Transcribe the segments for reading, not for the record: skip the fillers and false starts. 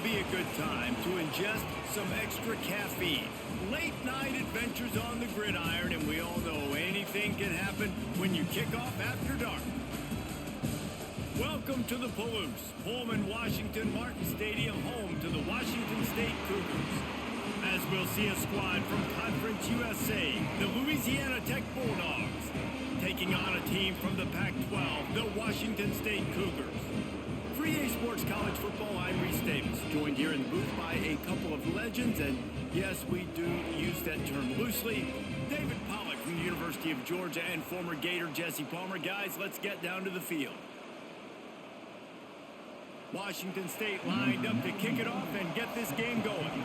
be a good time to ingest some extra caffeine. Late night adventures on the gridiron, and we all know anything can happen when you kick off after dark. Welcome to the Palouse, Pullman, Washington Martin Stadium, home to the Washington State Cougars. As we'll see a squad from Conference USA, the Louisiana Tech Bulldogs, taking on a team from the Pac-12, the Washington State Cougars. For EA Sports College Football, I'm Reese Davis, joined here in the booth by a couple of legends, and yes, we do use that term loosely. David Pollack from the University of Georgia and former Gator Jesse Palmer. Guys, let's get down to the field. Washington State lined up to kick it off and get this game going.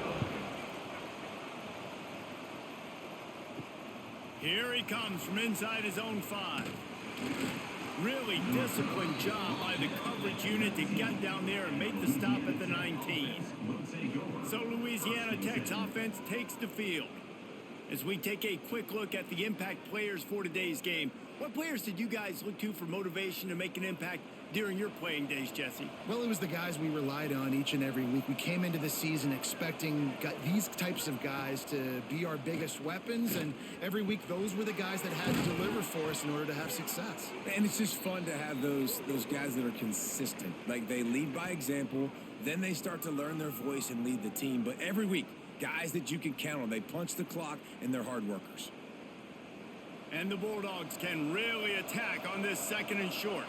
Here he comes from inside his own 5. Really disciplined job by the coverage unit to get down there and make the stop at the 19. So Louisiana Tech's offense takes the field. As we take a quick look at the impact players for today's game, what players did you guys look to for motivation to make an impact during your playing days, Jesse? Well, it was the guys we relied on each and every week. We came into the season expecting these types of guys to be our biggest weapons, and every week those were the guys that had to deliver for us in order to have success. And it's just fun to have those guys that are consistent. Like, they lead by example, then they start to learn their voice and lead the team. But every week, guys that you can count on. They punch the clock, and they're hard workers. And the Bulldogs can really attack on this second and short.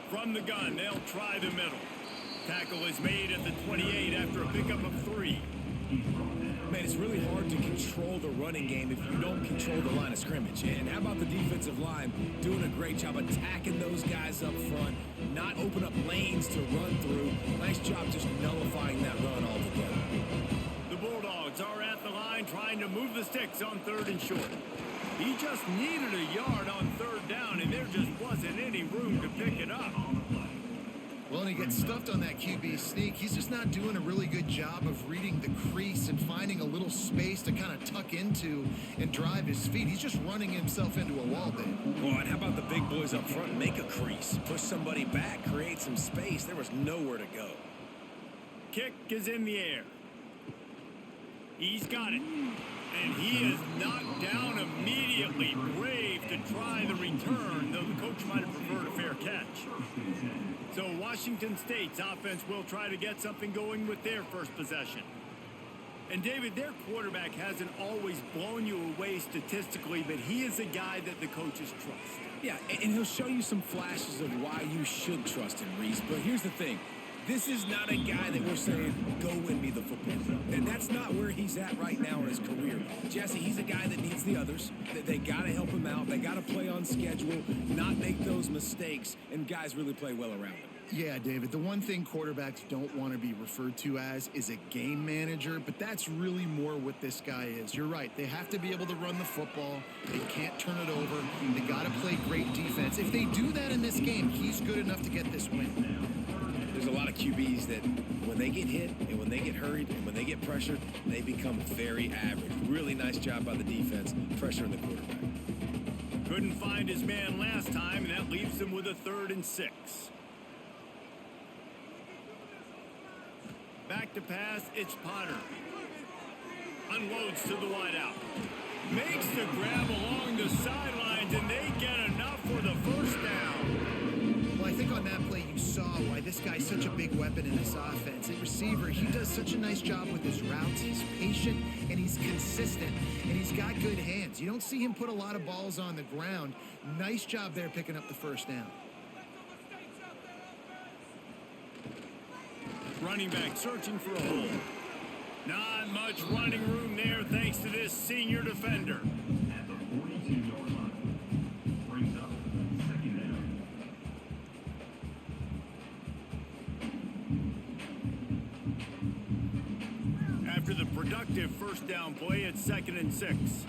From the gun, they'll try the middle. Tackle is made at the 28 after a pickup of 3. Man, it's really hard to control the running game if you don't control the line of scrimmage. And how about the defensive line doing a great job attacking those guys up front, not open up lanes to run through. Nice job just nullifying that run altogether. The Bulldogs are at the line trying to move the sticks on 3rd and short. He just needed a yard on 3rd down, and there just wasn't any room to pick it up. Well, and he gets stuffed on that QB sneak. He's just not doing a really good job of reading the crease and finding a little space to kind of tuck into and drive his feet. He's just running himself into a wall, Dave. Well, and how about the big boys up front? Make a crease, push somebody back, create some space. There was nowhere to go. Kick is in the air. He's got it. And he is knocked down immediately. Brave to try the return, though the coach might have preferred a fair catch. So Washington State's offense will try to get something going with their first possession. And David, their quarterback hasn't always blown you away statistically, but he is a guy that the coaches trust. Yeah, and he'll show you some flashes of why you should trust him, Reese. But here's the thing. This is not a guy that we're saying, go win me the football game. And that's not where he's at right now in his career. Jesse, he's a guy that needs the others, that they got to help him out. They got to play on schedule, not make those mistakes, and guys really play well around him. Yeah, David, the one thing quarterbacks don't want to be referred to as is a game manager, but that's really more what this guy is. You're right. They have to be able to run the football. They can't turn it over. They got to play great defense. If they do that in this game, he's good enough to get this win. There's a lot of QBs that when they get hit and when they get hurried and when they get pressured, they become very average. Really nice job by the defense, pressuring the quarterback. Couldn't find his man last time, and that leaves him with a 3rd and 6. Back to pass, it's Potter. Unloads to the wideout. Makes the grab along the sidelines, and they get enough for the first down. Well, I think on that play you saw why this guy's such a big weapon in this offense. At receiver, he does such a nice job with his routes. He's patient, and he's consistent, and he's got good hands. You don't see him put a lot of balls on the ground. Nice job there picking up the first down. Running back searching for a hole. Not much running room there thanks to this senior defender. At the 42-yard line, brings up 2nd down. After the productive first down play, it's 2nd and 6.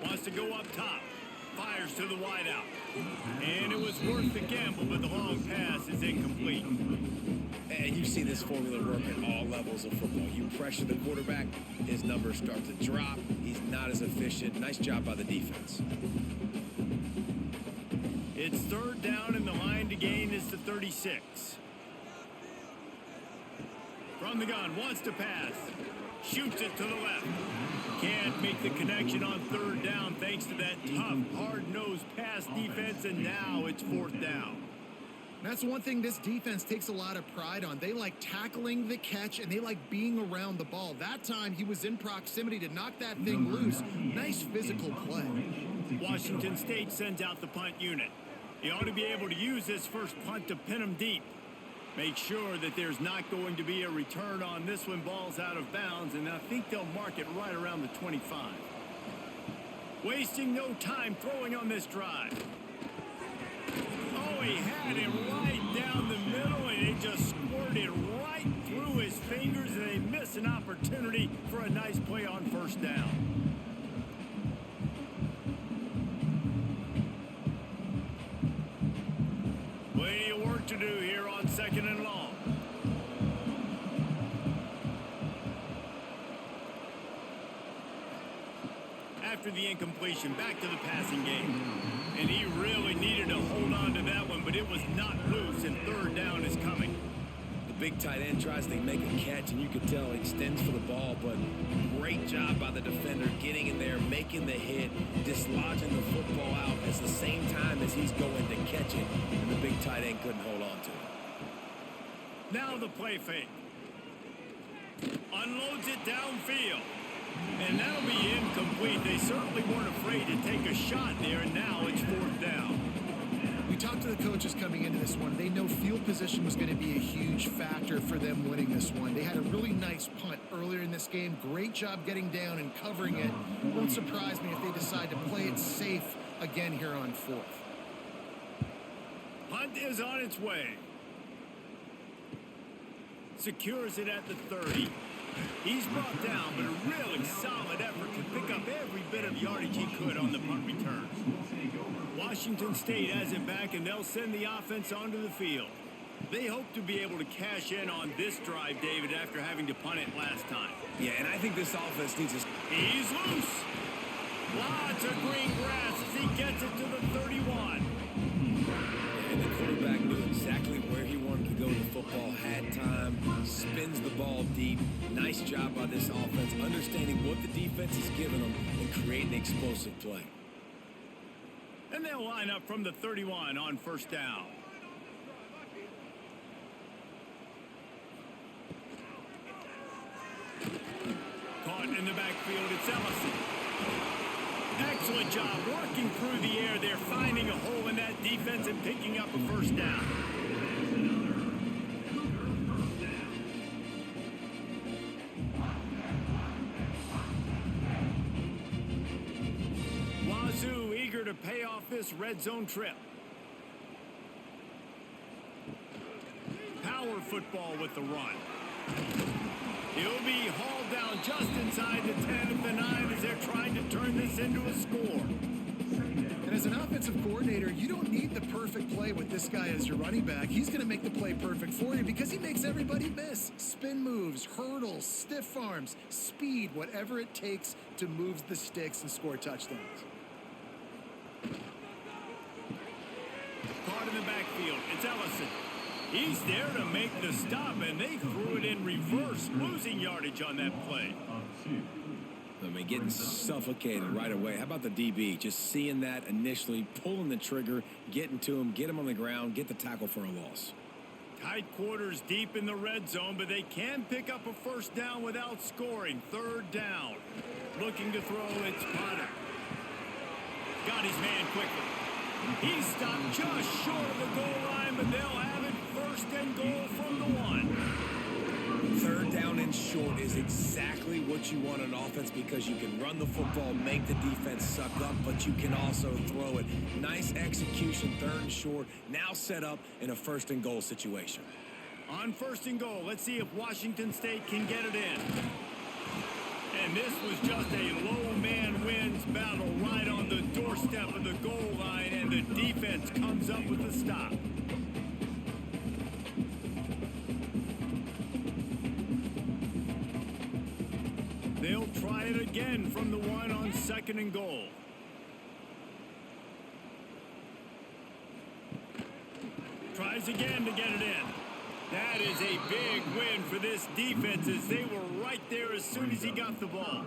Wants to go up top. Fires to the wideout. And it was worth the gamble, but the long pass is incomplete. And you see this formula work at all levels of football. You pressure the quarterback, his numbers start to drop. He's not as efficient. Nice job by the defense. It's third down, and the line to gain is the 36. From the gun, wants to pass. Shoots it to the left. Can't make the connection on third down thanks to that tough, hard-nosed pass defense, and now it's fourth down. That's one thing this defense takes a lot of pride on. They like tackling the catch, and they like being around the ball. That time, he was in proximity to knock that thing loose. Nice physical play. Washington State sends out the punt unit. He ought to be able to use this first punt to pin him deep. Make sure that there's not going to be a return on this one. Ball's out of bounds, and I think they'll mark it right around the 25. Wasting no time throwing on this drive. Oh, he had it right down the middle, and it just squirted right through his fingers, and they miss an opportunity for a nice play on first down. Plenty of work to do here on second and long. After the incompletion, back to the passing game. And he really needed to hold on to that one, but it was not loose, and third down is coming. The big tight end tries to make a catch, and you could tell he extends for the ball, but great job by the defender getting in there, making the hit, dislodging the football out at the same time as he's going to catch it, and the big tight end couldn't hold on to it. Now the play fake. Unloads it downfield. And that'll be incomplete. They certainly weren't afraid to take a shot there, and now it's fourth down. We talked to the coaches coming into this one. They know field position was going to be a huge factor for them winning this one. They had a really nice punt earlier in this game. Great job getting down and covering it. Won't surprise me if they decide to play it safe again here on fourth. Punt is on its way. Secures it at the 30. He's brought down, but a really solid effort to pick up every bit of yardage he could on the punt return. Washington State has it back, and they'll send the offense onto the field. They hope to be able to cash in on this drive, David, after having to punt it last time. Yeah, and I think this offense needs to... He's loose. Lots of green grass as he gets it to the 31. And the quarterback knew exactly where he wanted to go with the football, had time, spins the ball deep. Nice job by this offense, understanding what the defense is giving them and creating explosive play. And they'll line up from the 31 on first down. Caught in the backfield, it's Ellison. Excellent job working through the air there, finding a hole in that defense and picking up a first down. Wazoo eager to pay off this red zone trip. Power football with the run. He'll be hauled down just inside the 10 at the 9 as they're trying to turn this into a score. And as an offensive coordinator, you don't need the perfect play with this guy as your running back. He's going to make the play perfect for you because he makes everybody miss. Spin moves, hurdles, stiff arms, speed, whatever it takes to move the sticks and score touchdowns. Caught in the backfield, it's Ellison. He's there to make the stop, and they threw it in reverse, losing yardage on that play. I mean, getting suffocated right away. How about the DB? Just seeing that initially, pulling the trigger, getting to him, get him on the ground, get the tackle for a loss. Tight quarters deep in the red zone, but they can pick up a first down without scoring. Third down. Looking to throw, it's Potter. Got his man quickly. He stopped just short of the goal line, but they'll have it first and goal from the 1. Third down and short is exactly what you want on offense because you can run the football, make the defense suck up, but you can also throw it. Nice execution, third and short, now set up in a first and goal situation. On first and goal, let's see if Washington State can get it in. And this was just a low man wins battle right on the doorstep of the goal line, and the defense comes up with the stop. They'll try it again from the 1 on second and goal. tries again to get it in. That is a big win for this defense as they were right there as soon as he got the ball.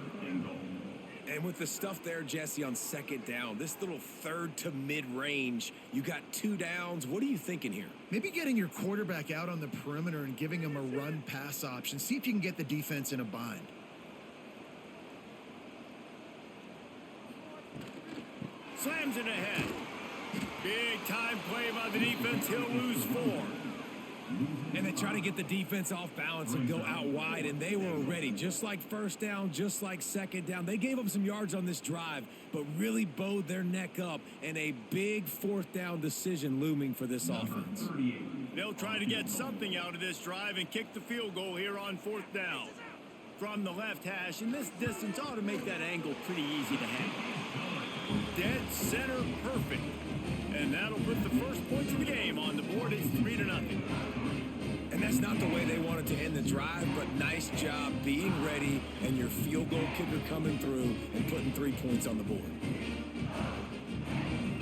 And with the stuff there, Jesse, on second down, this little third to mid-range, you got 2 downs. What are you thinking here? Maybe getting your quarterback out on the perimeter and giving him a run-pass option. See if you can get the defense in a bind. Slams it ahead. Big time play by the defense. He'll lose 4. And they try to get the defense off balance and go out wide, and they were ready. Just like first down, just like second down. They gave up some yards on this drive, but really bowed their neck up, and a big fourth down decision looming for this offense. They'll try to get something out of this drive and kick the field goal here on 4th down. From the left hash, and this distance ought to make that angle pretty easy to handle. Dead center perfect. And that'll put the first points of the game on the board. It's 3-0. And that's not the way they wanted to end the drive, but nice job being ready and your field goal kicker coming through and putting 3 points on the board.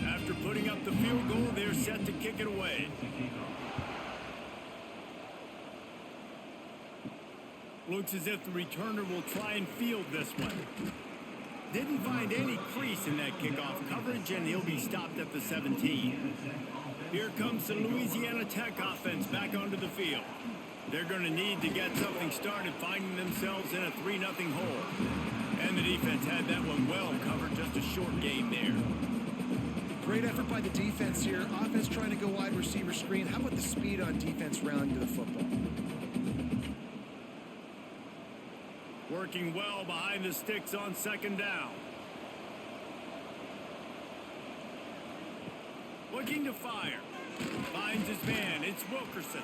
After putting up the field goal, they're set to kick it away. Looks as if the returner will try and field this one. Didn't find any crease in that kickoff coverage, and he'll be stopped at the 17. Here comes the Louisiana Tech offense back onto the field. They're going to need to get something started, finding themselves in a 3-0 hole. And the defense had that one well covered, just a short game there. Great effort by the defense here. Offense trying to go wide receiver screen. How about the speed on defense rounding to the football? Working well behind the sticks on second down. Looking to fire. Finds his man. It's Wilkerson.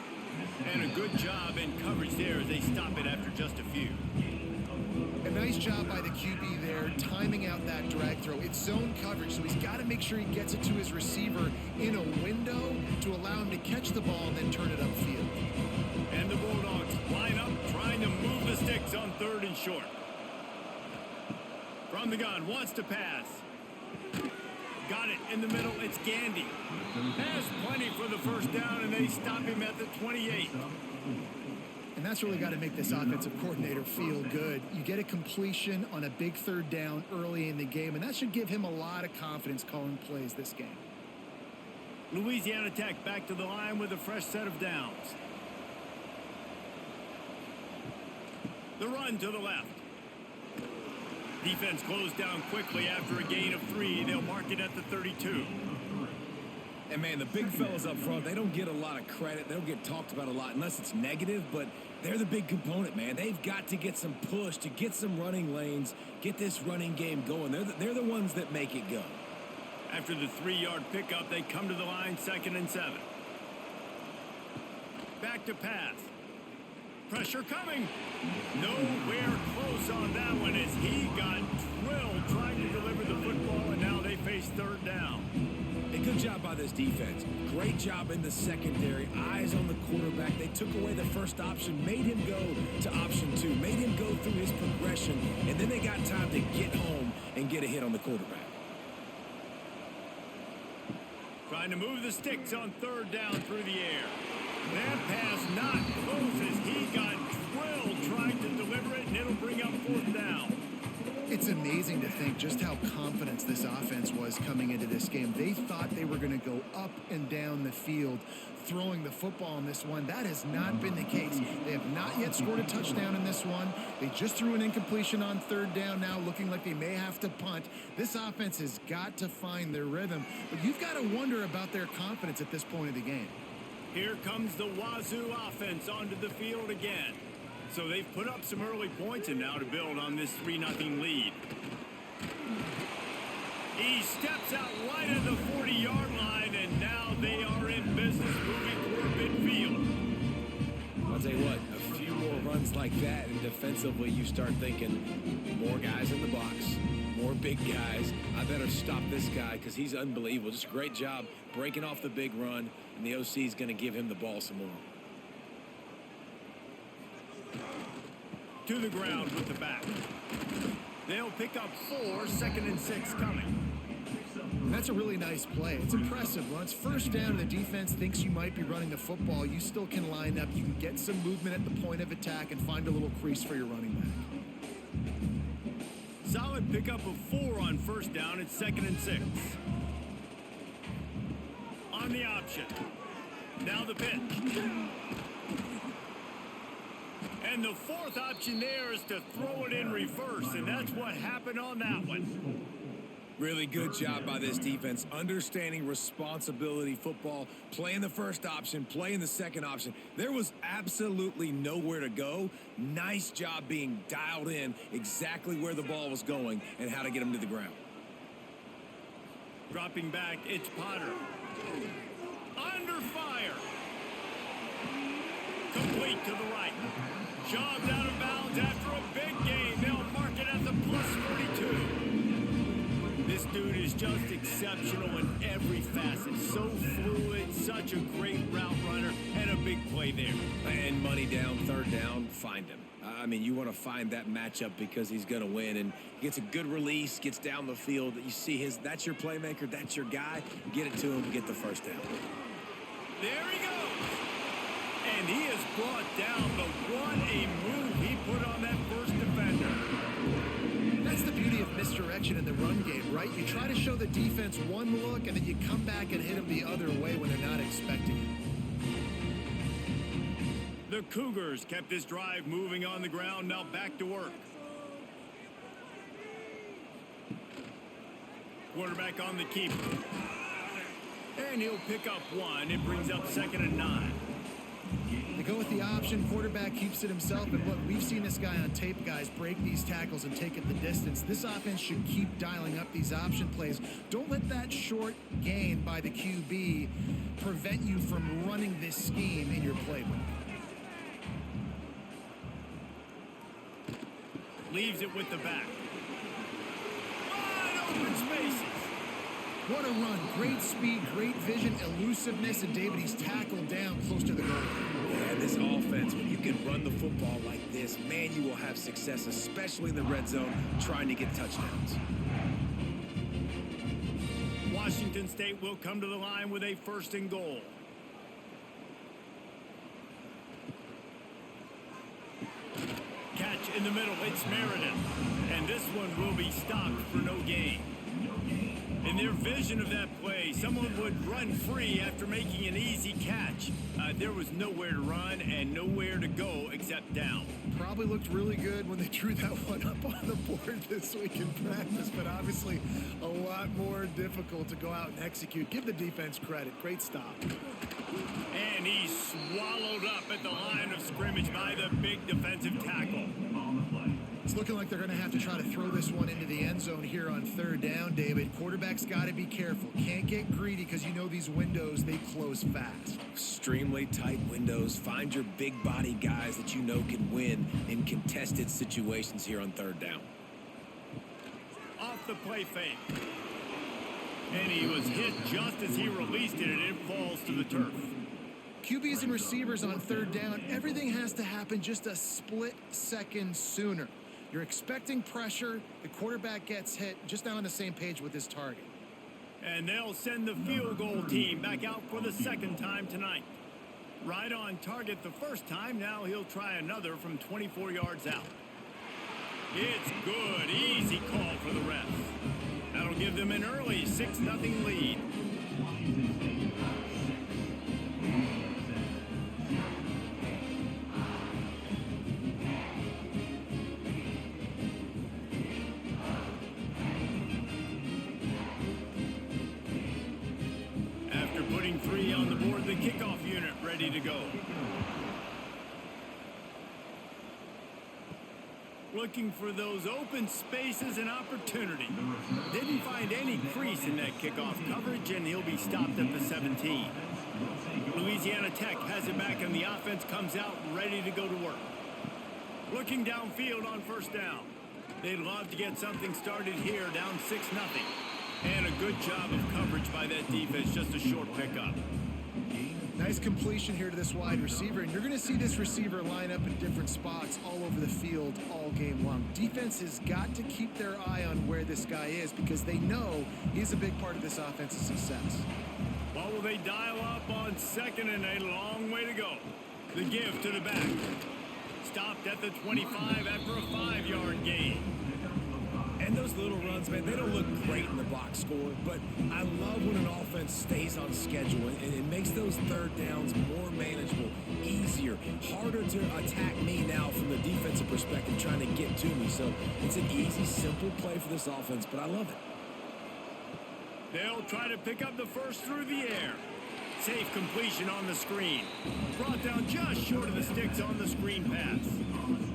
And a good job in coverage there as they stop it after just a few. A nice job by the QB there, timing out that drag throw. It's zone coverage, so he's got to make sure he gets it to his receiver in a window to allow him to catch the ball and then turn it upfield. And the Bulldogs line up, trying to move the sticks on 3rd and short. From the gun, wants to pass. Got it in the middle, it's Gandy. Has plenty for the first down, and they stop him at the 28. And that's really got to make this offensive coordinator feel good. You get a completion on a big 3rd down early in the game, and that should give him a lot of confidence calling plays this game. Louisiana Tech back to the line with a fresh set of downs. The run to the left. Defense closed down quickly after a gain of 3. They'll mark it at the 32. And, man, the big fellas up front, they don't get a lot of credit. They don't get talked about a lot unless it's negative, but they're the big component, man. They've got to get some push, to get some running lanes, get this running game going. They're the ones that make it go. After the 3-yard pickup, they come to the line 2nd and 7. Back to pass. Pressure coming. Nowhere close on that one as he got drilled trying to deliver the football, and now they face 3rd down. A good job by this defense. Great job in the secondary. Eyes on the quarterback. They took away the first option, made him go to option 2, made him go through his progression, and then they got time to get home and get a hit on the quarterback. Trying to move the sticks on 3rd down through the air. That pass not close as he got drilled trying to deliver it, and it'll bring up 4th down. It's amazing to think just how confident this offense was coming into this game. They thought they were going to go up and down the field throwing the football in this one. That has not been the case. They have not yet scored a touchdown in this one. They just threw an incompletion on 3rd down now, looking like they may have to punt. This offense has got to find their rhythm, but you've got to wonder about their confidence at this point of the game. Here comes the Wazoo offense onto the field again. So they've put up some early points, and now to build on this 3-0 lead. He steps out right at the 40-yard line, and now they are in business moving toward midfield. I'll tell you what, a few more runs like that, and defensively you start thinking more guys in the box, more big guys. I better stop this guy because he's unbelievable. Just a great job breaking off the big run, and the OC is going to give him the ball some more. To the ground with the back. They'll pick up 4, 2nd and 6 coming. That's a really nice play. It's impressive. When it's first down and the defense thinks you might be running the football, you still can line up. You can get some movement at the point of attack and find a little crease for your running back. Solid pickup of 4 on first down. It's 2nd and 6. On the option. Now the pitch. And the 4th option there is to throw it in reverse, and that's what happened on that one. Really good job by this defense, understanding responsibility football, playing the first option, playing the second option. There was absolutely nowhere to go. Nice job being dialed in exactly where the ball was going and how to get him to the ground. Dropping back, it's Potter. Under fire. Complete to the right. Shoved out of bounds after a big gain. They'll mark it at the plus 42. This dude is just exceptional in every facet. So fluid, such a great route runner, and a big play there. And money down, 3rd down, find him. I mean, you want to find that matchup because he's going to win. And he gets a good release, gets down the field. You see that's your playmaker, that's your guy. Get it to him, get the first down. There he goes. And he has brought down what a move he put on that first defender. That's the beauty of misdirection in the run game, right? You try to show the defense one look, and then you come back and hit them the other way when they're not expecting it. The Cougars kept this drive moving on the ground. Now back to work. Quarterback on the keeper. And he'll pick up 1. It brings up 2nd and 9. They go with the option. Quarterback keeps it himself. And look, we've seen this guy on tape, guys, break these tackles and take it the distance. This offense should keep dialing up these option plays. Don't let that short gain by the QB prevent you from running this scheme in your playbook. Leaves it with the back. Wide open spaces. What a run. Great speed, great vision, elusiveness, and David, he's tackled down close to the goal. Yeah, this offense, when you can run the football like this, man, you will have success, especially in the red zone, trying to get touchdowns. Washington State will come to the line with a 1st and goal. Catch in the middle. It's Meredith. And this one will be stopped for no gain. In their vision of that play, someone would run free after making an easy catch. There was nowhere to run and nowhere to go except down. Probably looked really good when they drew that one up on the board this week in practice, but obviously a lot more difficult to go out and execute. Give the defense credit. Great stop. And he's swallowed up at the line of scrimmage by the big defensive tackle. It's looking like they're going to have to try to throw this one into the end zone here on 3rd down, David. Quarterback's got to be careful. Can't get greedy because you know these windows, they close fast. Extremely tight windows. Find your big body guys that you know can win in contested situations here on 3rd down. Off the play fake. And he was hit just as he released it, and it falls to the turf. QBs and receivers on 3rd down, everything has to happen just a split second sooner. You're expecting pressure. The quarterback gets hit. Just not on the same page with his target. And they'll send the field goal team back out for the 2nd time tonight. Right on target the first time. Now he'll try another from 24 yards out. It's good. Easy call for the refs. That'll give them an early 6-0 lead. After putting 3 on the board, the kickoff unit ready to go. Looking for those open spaces and opportunity. Didn't find any crease in that kickoff coverage, and he'll be stopped at the 17. Louisiana Tech has it back, and the offense comes out ready to go to work. Looking downfield on first down. They'd love to get something started here, down 6-0. And a good job of coverage by that defense, just a short pickup. Nice completion here to this wide receiver, and you're going to see this receiver line up in different spots all over the field all game long. Defense has got to keep their eye on where this guy is because they know he's a big part of this offense's success. What will they dial up on second and a long way to go? The give to the back. Stopped at the 25 after a 5-yard gain. And those little runs, man, they don't look great in the box score, but I love when an offense stays on schedule, and it makes those third downs more manageable, easier, harder to attack me now from the defensive perspective trying to get to me. So it's an easy, simple play for this offense, but I love it. They'll try to pick up the first through the air. Safe completion on the screen. Brought down just short of the sticks on the screen pass.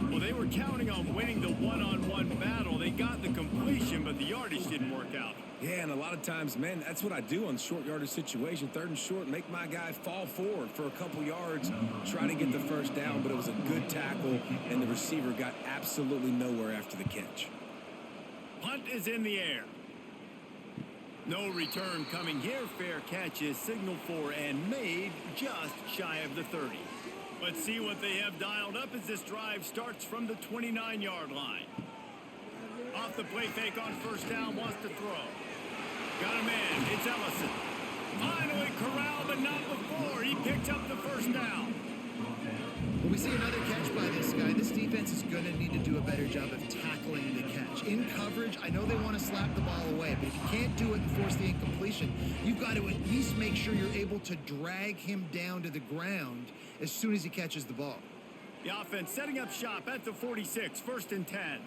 Well, they were counting on winning the one-on-one battle. They got the completion, but the yardage didn't work out. Yeah, and a lot of times, man, that's what I do on short yardage situation. Third and short, make my guy fall forward for a couple yards, try to get the first down, but it was a good tackle, and the receiver got absolutely nowhere after the catch. Punt is in the air. No return coming here. Fair catch is signaled for and made just shy of the 30. Let's see what they have dialed up as this drive starts from the 29-yard line. Off the play fake on first down, wants to throw. Got a man, it's Ellison. Finally corralled, but not before. He picks up the first down. When we see another catch by this guy, this defense is going to need to do a better job of tackling the catch. In coverage, I know they want to slap the ball away, but if you can't do it and force the incompletion, you've got to at least make sure you're able to drag him down to the ground as soon as he catches the ball. The offense setting up shop at the 46, 1st and 10.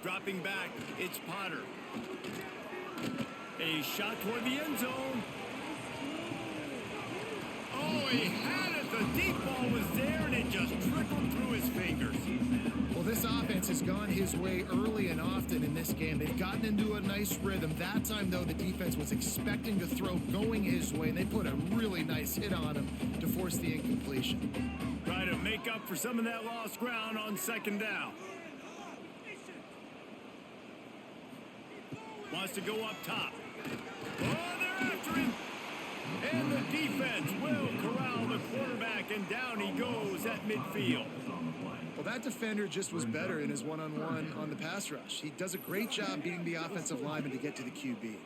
Dropping back, it's Potter. A shot toward the end zone. Oh, he had it. The deep ball was there, and it just trickled through his fingers. Well, this offense has gone his way early and often in this game. They've gotten into a nice rhythm. That time, though, the defense was expecting to throw going his way, and they put a really nice hit on him to force the incompletion. Try to make up for some of that lost ground on second down. Wants to go up top. Oh, they're after him. And the defense will corral the quarterback, and down he goes at midfield. Well, that defender just was better in his one-on-one on the pass rush. He does a great job beating the offensive lineman to get to the QB.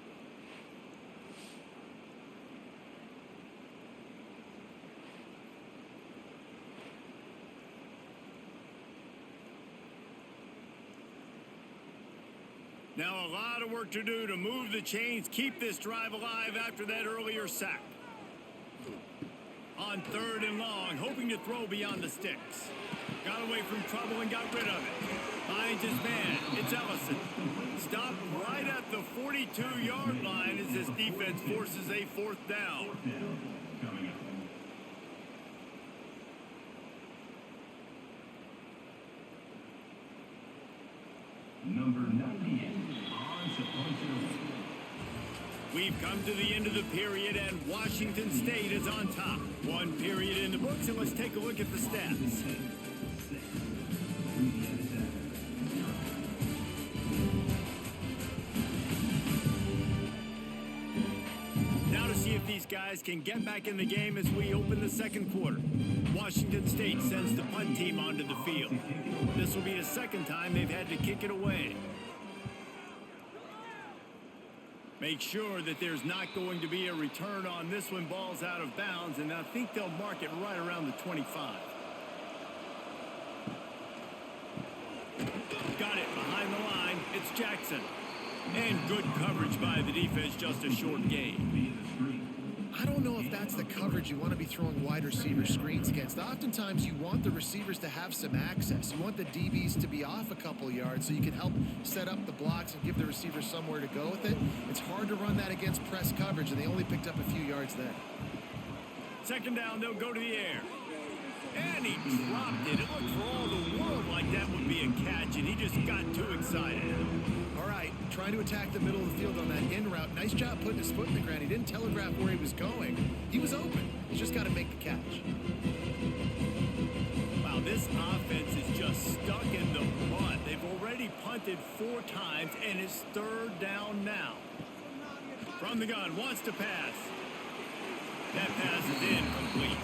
Now a lot of work to do to move the chains, keep this drive alive after that earlier sack. On 3rd and long, hoping to throw beyond the sticks. Got away from trouble and got rid of it. Finds his man, it's Ellison. Stopped right at the 42-yard line as this defense forces a 4th down. Number 98 on Supposed. We've come to the end of the period, and Washington State is on top. 1 period in the books, and let's take a look at the stats. Now to see if these guys can get back in the game as we open the second quarter. Washington State sends the punt team onto the field. This will be the second time they've had to kick it away. Make sure that there's not going to be a return on this one. Ball's out of bounds, and I think they'll mark it right around the 25. Got it behind the line. It's Jackson. And good coverage by the defense, just a short gain. I don't know if that's the coverage you want to be throwing wide receiver screens against. Oftentimes, you want the receivers to have some access. You want the DBs to be off a couple yards so you can help set up the blocks and give the receiver somewhere to go with it. It's hard to run that against press coverage, and they only picked up a few yards there. Second down, they'll go to the air. And he dropped it. It looked for all the world like that would be a catch, and he just got too excited. All right, trying to attack the middle of the field on that in route. Nice job putting his foot in the ground. He didn't telegraph where he was going. He was open. He's just got to make the catch. Wow, this offense is just stuck in the mud. They've already punted 4 times, and it's 3rd down now. From the gun, wants to pass. That pass is incomplete.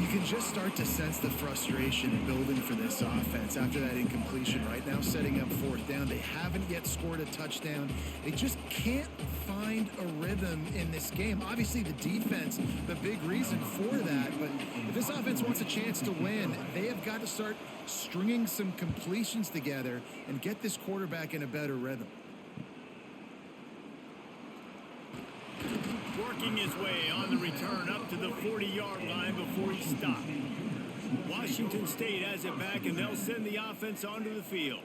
You can just start to sense the frustration building for this offense after that incompletion right now, setting up fourth down. They haven't yet scored a touchdown. They just can't find a rhythm in this game. Obviously, the defense, the big reason for that. But if this offense wants a chance to win, they have got to start stringing some completions together and get this quarterback in a better rhythm. Working his way on the return up to the 40-yard line before he stopped. Washington State has it back, and they'll send the offense onto the field.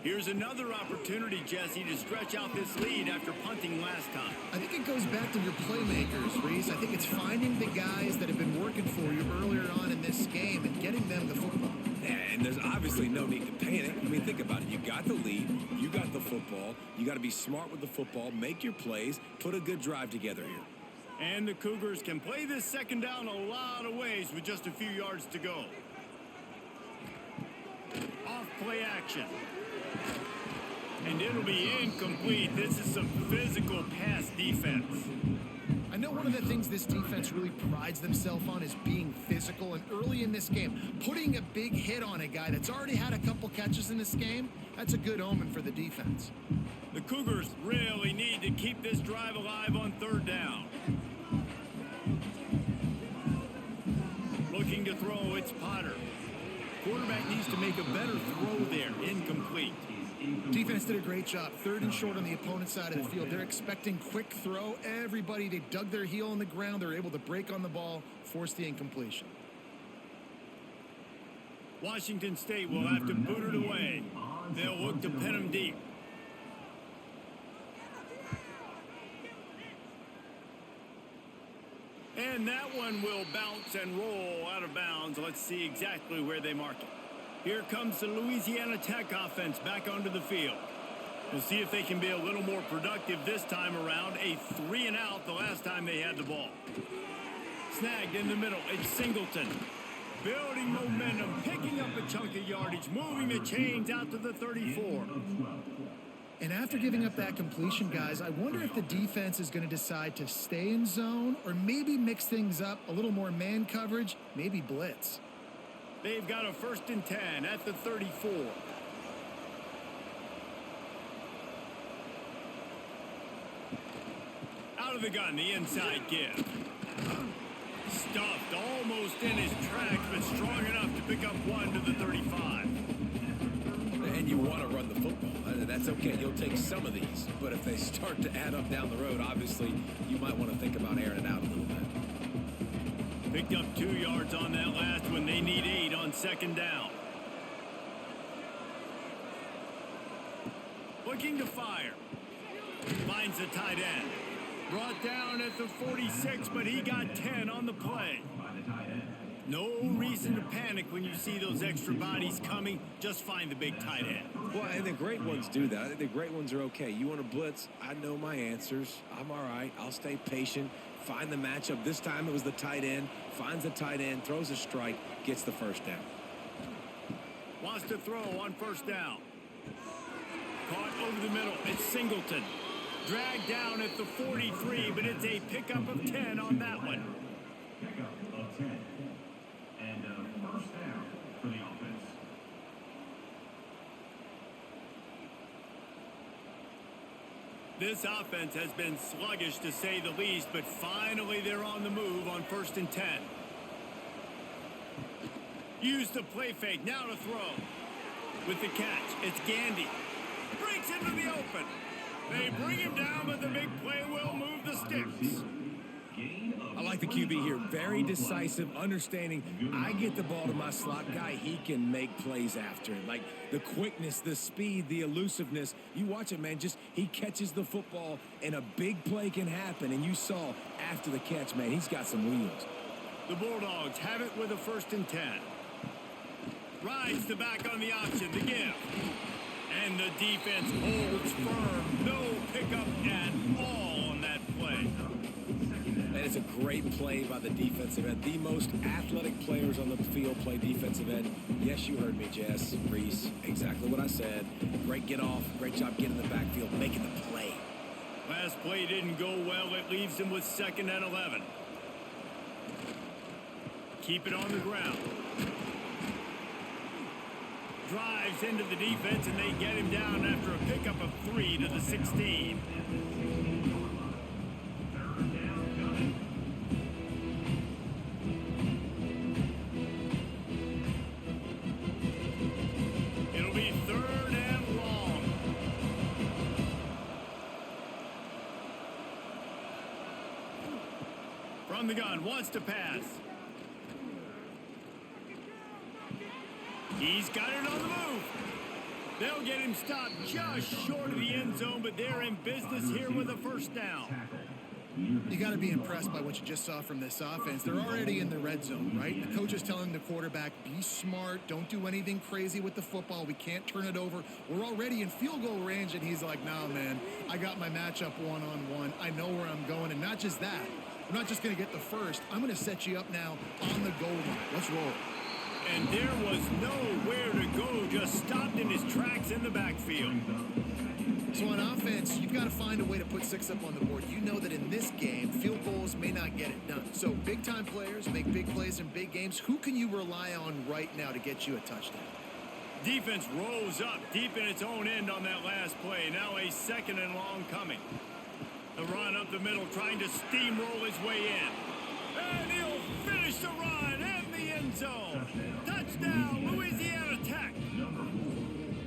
Here's another opportunity, Jesse, to stretch out this lead after punting last time. I think it goes back to your playmakers, Reese. I think it's finding the guys that have been working for you earlier on in this game and getting them the football. Yeah, and there's obviously no need to panic. I mean, think about it. You got the lead. You got the football. You got to be smart with the football, make your plays, put a good drive together here. And the Cougars can play this second down a lot of ways with just a few yards to go. Off play action. And it'll be incomplete. This is some physical pass defense. I know one of the things this defense really prides themselves on is being physical. And early in this game, putting a big hit on a guy that's already had a couple catches in this game, that's a good omen for the defense. The Cougars really need to keep this drive alive on third down. Looking to throw, it's Potter. Quarterback needs to make a better throw there. Incomplete. Defense did a great job. Third and short on the opponent's side of the field. They're expecting quick throw. Everybody, they dug their heel in the ground. They're able to break on the ball, force the incompletion. Washington State will have to boot it away. They'll look to pin them deep. And that one will bounce and roll out of bounds. Let's see exactly where they mark it. Here comes the Louisiana Tech offense back onto the field. We'll see if they can be a little more productive this time around. A 3-and-out the last time they had the ball. Snagged in the middle. It's Singleton. Building momentum, picking up a chunk of yardage, moving the chains out to the 34. And after giving up that completion, guys, I wonder if the defense is going to decide to stay in zone or maybe mix things up, a little more man coverage, maybe blitz. They've got a 1st and 10 at the 34. Out of the gun, the inside give. Stuffed almost in his tracks, but strong enough to pick up one to the 35. And you want to run the football. That's okay. You'll take some of these. But if they start to add up down the road, obviously, you might want to think about airing it out a little bit. Picked up 2 yards on that last one. They need 8 on 2nd down. Looking to fire. Finds the tight end. Brought down at the 46, but he got 10 on the play. No reason to panic when you see those extra bodies coming. Just find the big tight end. Well, and the great ones do that. I think the great ones are okay. You want to blitz? I know my answers. I'm all right. I'll stay patient. Find the matchup. This time it was the tight end. Finds the tight end, throws a strike, gets the 1st down. Wants to throw on 1st down. Caught over the middle. It's Singleton. Dragged down at the 43, but it's a pickup of 10 on that one. Pickup of 10. And a 1st down for the offense. This offense has been sluggish to say the least, but finally they're on the move on 1st and 10. Use the play fake, now to throw. With the catch, it's Gandy. Breaks into the open. They bring him down, but the big play will move the sticks. I like the QB here. Very decisive, understanding I get the ball to my slot guy. He can make plays after it. Like the quickness, the speed, the elusiveness. You watch it, man. Just he catches the football, and a big play can happen. And you saw after the catch, man, he's got some wheels. The Bulldogs have it with a 1st and 10. Rides the back on the option, the give. And the defense holds firm. No pickup at all on that play. That is a great play by the defensive end. The most athletic players on the field play defensive end. Yes, you heard me, Jess, Reese. Exactly what I said. Great get off. Great job getting in the backfield, making the play. Last play didn't go well. It leaves him with 2nd and 11. Keep it on the ground. Drives into the defense, and they get him down after a pickup of 3 to the 16. It'll be 3rd and long. From the gun, wants to pass. He's got it on the move. They'll get him stopped just short of the end zone, but they're in business here with a first down. You got to be impressed by what you just saw from this offense. They're already in the red zone, right? The coach is telling the quarterback, be smart, don't do anything crazy with the football. We can't turn it over. We're already in field goal range, and he's like, nah, man, I got my matchup one-on-one. I know where I'm going, and not just that. I'm not just going to get the first. I'm going to set you up now on the goal line. Let's roll. And there was nowhere to go, just stopped in his tracks in the backfield. So on offense, you've got to find a way to put 6 up on the board. You know that in this game, field goals may not get it done. So big-time players make big plays in big games. Who can you rely on right now to get you a touchdown? Defense rolls up deep in its own end on that last play. Now a 2nd and long coming. The run up the middle, trying to steamroll his way in. And he'll finish the run in the end zone. Touchdown, Louisiana Tech.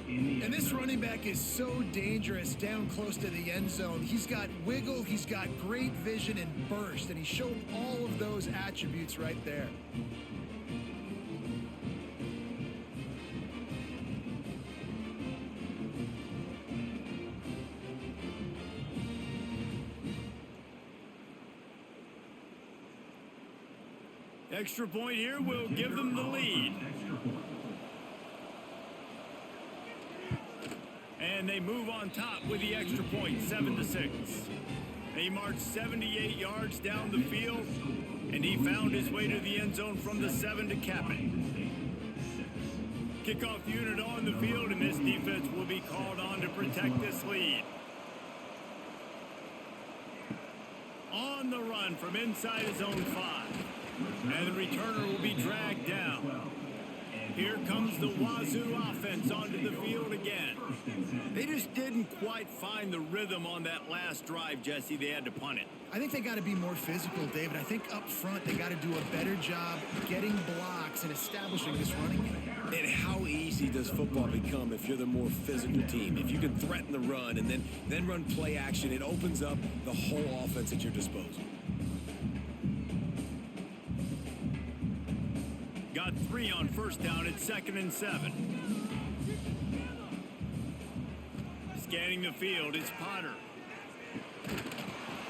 And this running back is so dangerous down close to the end zone. He's got wiggle, he's got great vision and burst, and he showed all of those attributes right there. Extra point here will give them the lead. And they move on top with the extra point, 7-6. He marched 78 yards down the field, and he found his way to the end zone from the 7 to cap it. Kickoff unit on the field, and this defense will be called on to protect this lead. On the run from inside his own 5. And the returner will be dragged down. Here comes the Wazoo offense onto the field again. They just didn't quite find the rhythm on that last drive, Jesse. They had to punt it. I think they got to be more physical, David. I think up front they got to do a better job getting blocks and establishing this running game. And how easy does football become if you're the more physical team? If you can threaten the run and then run play action, it opens up the whole offense at your disposal. Got 3 on first down at 2nd and 7. Scanning the field, it's Potter.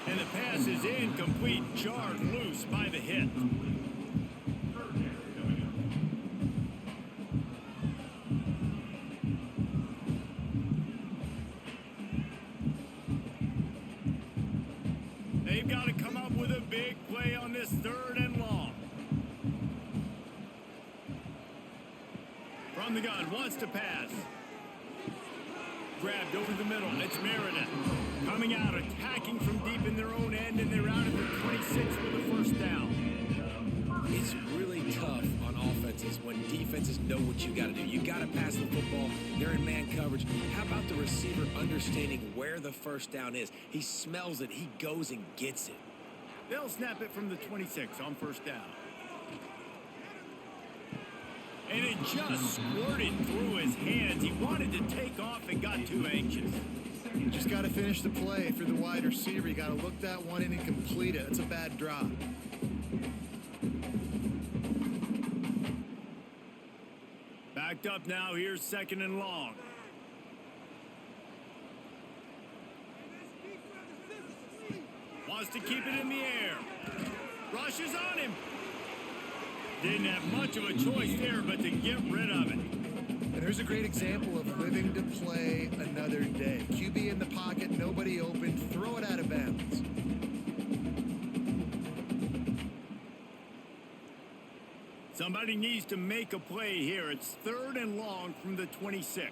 And the pass is incomplete, jarred loose by the hit. They've got to come up with a big play on this 3rd and long. From the gun, wants to pass. Grabbed over the middle. It's Meredith. Coming out, attacking from deep in their own end, and they're out of the 26 with a first down. It's really tough on offenses when defenses know what you got to do. You got to pass the football. They're in man coverage. How about the receiver understanding where the first down is? He smells it. He goes and gets it. They'll snap it from the 26 on first down. And it just squirted through his hands. He wanted to take off and got too anxious. You just got to finish the play. If you're the wide receiver, you got to look that one in and complete it. That's a bad drop. Backed up now. Here's 2nd and long. Wants to keep it in the air. Rushes on him. Didn't have much of a choice there but to get rid of it. And there's a great example of living to play another day. QB in the pocket, nobody open, throw it out of bounds. Somebody needs to make a play here. It's 3rd and long from the 26.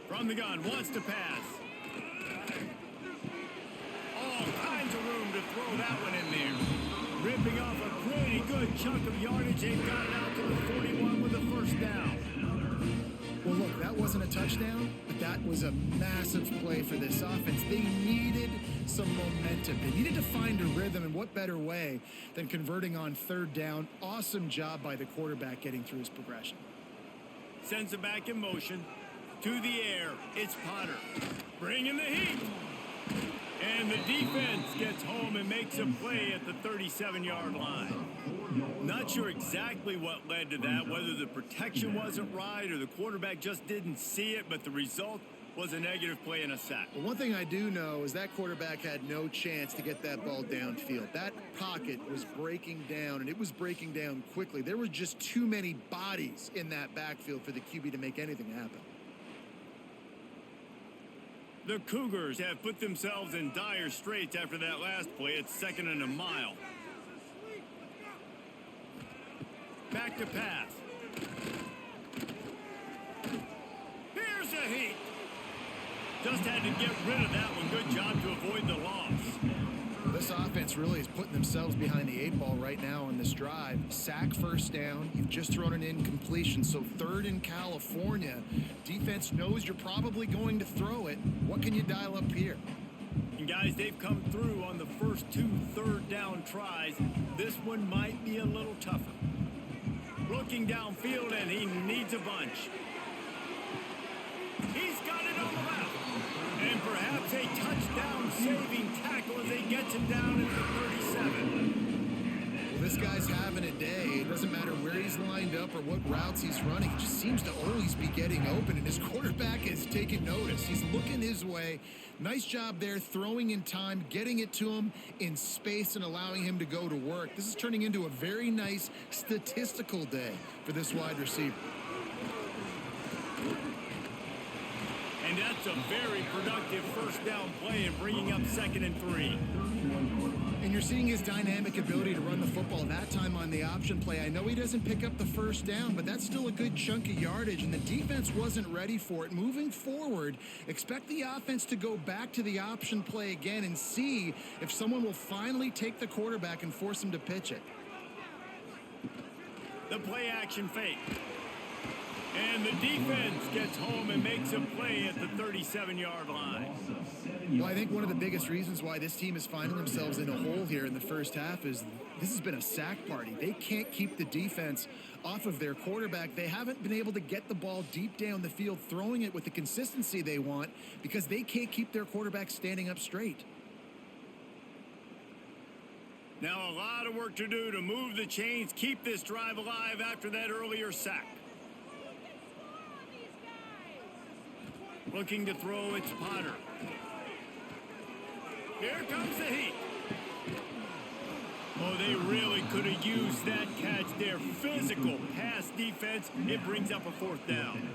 From the gun, wants to pass. All kinds tons of room to throw that one in there. Ripping off a pretty good chunk of yardage. They've got it out to the 41 with a first down. Well, look, that wasn't a touchdown, but that was a massive play for this offense. They needed some momentum. They needed to find a rhythm, and what better way than converting on third down. Awesome job by the quarterback getting through his progression. Sends it back in motion. To the air, it's Potter. Bringing the heat. And the defense gets home and makes a play at the 37-yard line. Not sure exactly what led to that, whether the protection wasn't right or the quarterback just didn't see it, but the result was a negative play and a sack. But one thing I do know is that quarterback had no chance to get that ball downfield. That pocket was breaking down, and it was breaking down quickly. There were just too many bodies in that backfield for the QB to make anything happen. The Cougars have put themselves in dire straits after that last play. It's 2nd and a mile. Back to pass. Here's a heat. Just had to get rid of that one. Good job to avoid the loss. This offense really is putting themselves behind the 8 ball right now on this drive. Sack, first down. You've just thrown an incompletion, so 3rd in California. Defense knows you're probably going to throw it. What can you dial up here? And guys, they've come through on the first 2 third down tries. This one might be a little tougher. Looking downfield, and he needs a bunch. He's got it on the left. And perhaps a touchdown-saving tackle as he gets him down at the 37. Well, this guy's having a day. It doesn't matter where he's lined up or what routes he's running. He just seems to always be getting open, and his quarterback is taking notice. He's looking his way. Nice job there, throwing in time, getting it to him in space, and allowing him to go to work. This is turning into a very nice statistical day for this wide receiver. And that's a very productive first down play and bringing up 2nd and 3. And you're seeing his dynamic ability to run the football that time on the option play. I know he doesn't pick up the first down, but that's still a good chunk of yardage, and the defense wasn't ready for it. Moving forward, expect the offense to go back to the option play again and see if someone will finally take the quarterback and force him to pitch it. The play action fake. And the defense gets home and makes a play at the 37-yard line. Well, I think one of the biggest reasons why this team is finding themselves in a hole here in the first half is this has been a sack party. They can't keep the defense off of their quarterback. They haven't been able to get the ball deep down the field, throwing it with the consistency they want because they can't keep their quarterback standing up straight. Now a lot of work to do to move the chains, keep this drive alive after that earlier sack. Looking to throw, it's Potter. Here comes the heat. Oh, they really could have used that catch there. Physical pass defense. It brings up a 4th down.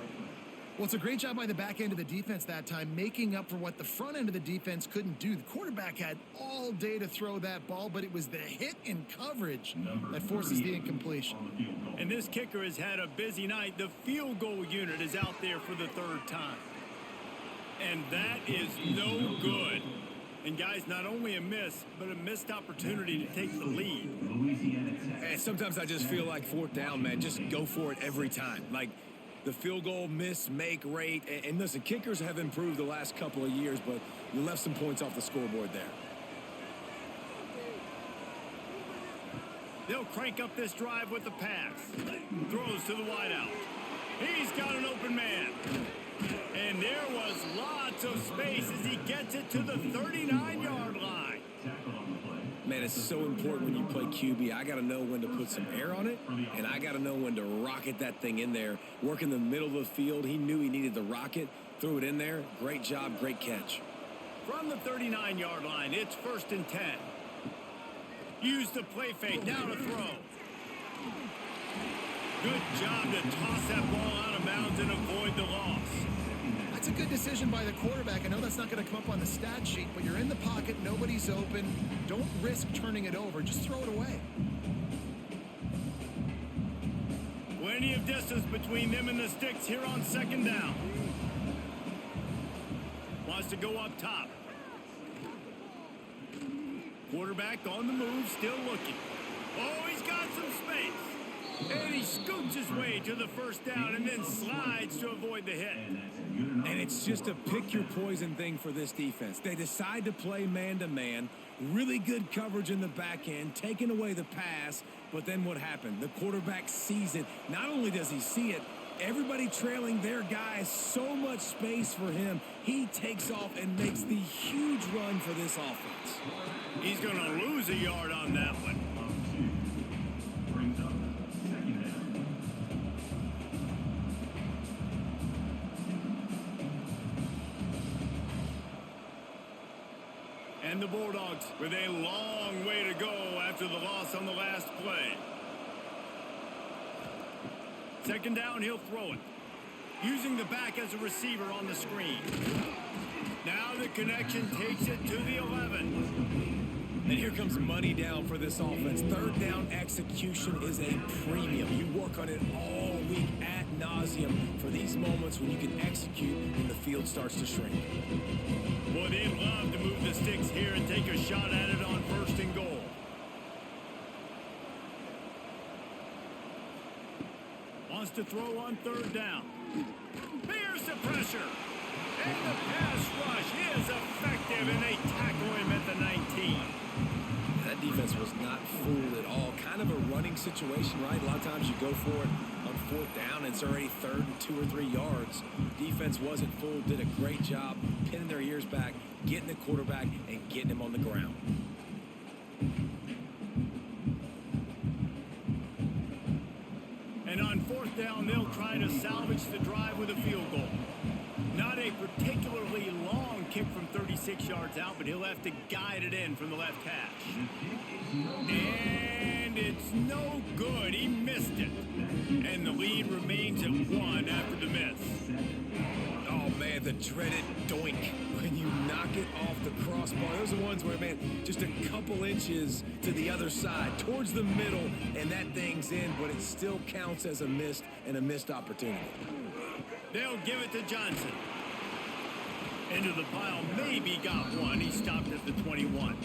Well, it's a great job by the back end of the defense that time, making up for what the front end of the defense couldn't do. The quarterback had all day to throw that ball, but it was the hit in coverage that forces the incompletion. And this kicker has had a busy night. The field goal unit is out there for the 3rd time. And that is no good. And guys, not only a miss, but a missed opportunity to take the lead. And sometimes I just feel like 4th down, man, just go for it every time. Like the field goal miss, make rate. And listen, kickers have improved the last couple of years, but you left some points off the scoreboard there. They'll crank up this drive with the pass. Throws to the wideout. He's got an open man. And there was lots of space as he gets it to the 39-yard line. Man, it's so important when you play QB. I got to know when to put some air on it, and I got to know when to rocket that thing in there. Work in the middle of the field. He knew he needed the rocket, threw it in there. Great job, great catch. From the 39-yard line, it's 1st and 10. Use the play fake, now to throw. Good job to toss that ball out of bounds and avoid the loss. That's a good decision by the quarterback. I know that's not going to come up on the stat sheet, but you're in the pocket, nobody's open. Don't risk turning it over. Just throw it away. Plenty of distance between them and the sticks here on 2nd down. Wants to go up top. Quarterback on the move, still looking. Oh, he's got some space. And he scoots his way to the first down and then slides to avoid the hit. And it's just a pick-your-poison thing for this defense. They decide to play man-to-man, really good coverage in the back end, taking away the pass, but then what happened? The quarterback sees it. Not only does he see it, everybody trailing their guy, so much space for him. He takes off and makes the huge run for this offense. He's going to lose a yard on that one. Brings up second down. And the Bulldogs with a long way to go after the loss on the last play. Second down, he'll throw it. Using the back as a receiver on the screen. Now the connection takes it to the 11. And here comes money down for this offense. Third down execution is a premium. You work on it all week ad nauseum for these moments when you can execute and the field starts to shrink. Boy, they'd love to move the sticks here and take a shot at it on 1st and goal. Wants to throw on 3rd down. Here's the pressure. And the pass rush is effective, and they tackle him at the 19. That defense was not fooled at all. Kind of a running situation, right? A lot of times you go for it on 4th down, and it's already 3rd and 2 or 3 yards. Defense wasn't fooled, did a great job pinning their ears back, getting the quarterback, and getting him on the ground. And on 4th down, they'll try to salvage the drive with a field goal. Not a particularly long kick from 36 yards out, but he'll have to guide it in from the left hash. And it's no good. He missed it. And the lead remains at 1 after the miss. Oh, man, the dreaded doink when you knock it off the crossbar. Those are the ones where, man, just a couple inches to the other side, towards the middle, and that thing's in, but it still counts as a missed and a missed opportunity. They'll give it to Johnson. Into the pile, maybe got one. He stopped at the 21.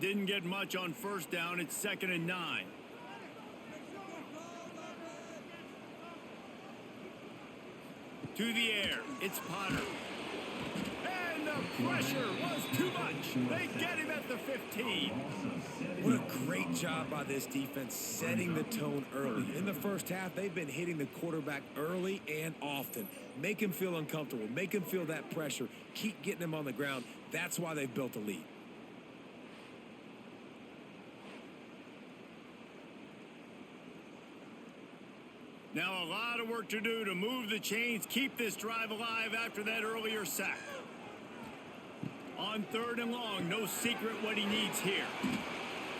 Didn't get much on 1st down. It's 2nd and 9. To the air. It's Potter. And the pressure was too much. They get him at the 15. What a great job by this defense setting the tone early. In the first half, they've been hitting the quarterback early and often. Make him feel uncomfortable. Make him feel that pressure. Keep getting him on the ground. That's why they've built a lead. Now a lot of work to do to move the chains, keep this drive alive after that earlier sack. On 3rd and long, no secret what he needs here.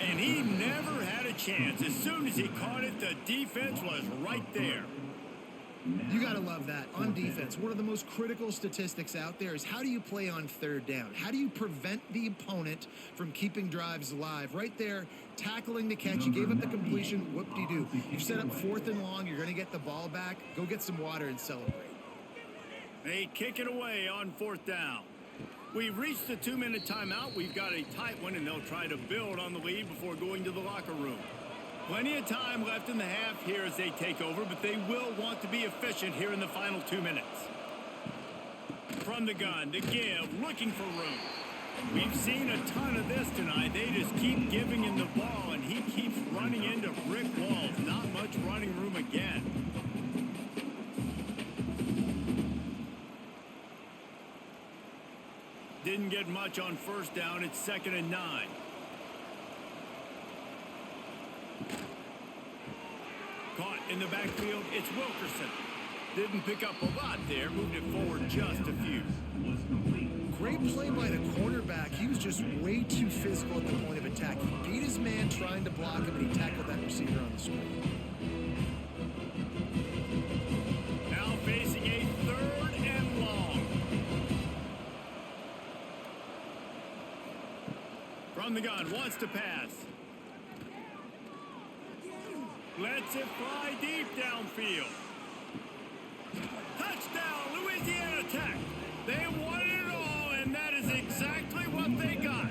And he never had a chance. As soon as he caught it, the defense was right there. You got to love that. On defense, one of the most critical statistics out there is how do you play on 3rd down? How do you prevent the opponent from keeping drives alive? Right there, tackling the catch. You gave up the completion. Whoop-de-doo. You've set up 4th and long. You're going to get the ball back. Go get some water and celebrate. They kick it away on 4th down. We've reached the 2-minute timeout. We've got a tight one, and they'll try to build on the lead before going to the locker room. Plenty of time left in the half here as they take over, but they will want to be efficient here in the final 2 minutes. From the gun, to give, looking for room. We've seen a ton of this tonight. They just keep giving him the ball, and he keeps running into brick walls. Not much running room again. Didn't get much on 1st down. It's 2nd and 9. Caught in the backfield. It's Wilkerson. Didn't pick up a lot there. Moved it forward just a few. Great play by the cornerback. He was just way too physical at the point of attack. He beat his man trying to block him, and he tackled that receiver on the screen. Now facing a 3rd and long. From the gun, wants to pass. Lets it fly deep downfield. Touchdown, Louisiana Tech. They wanted it all, and that is exactly what they got.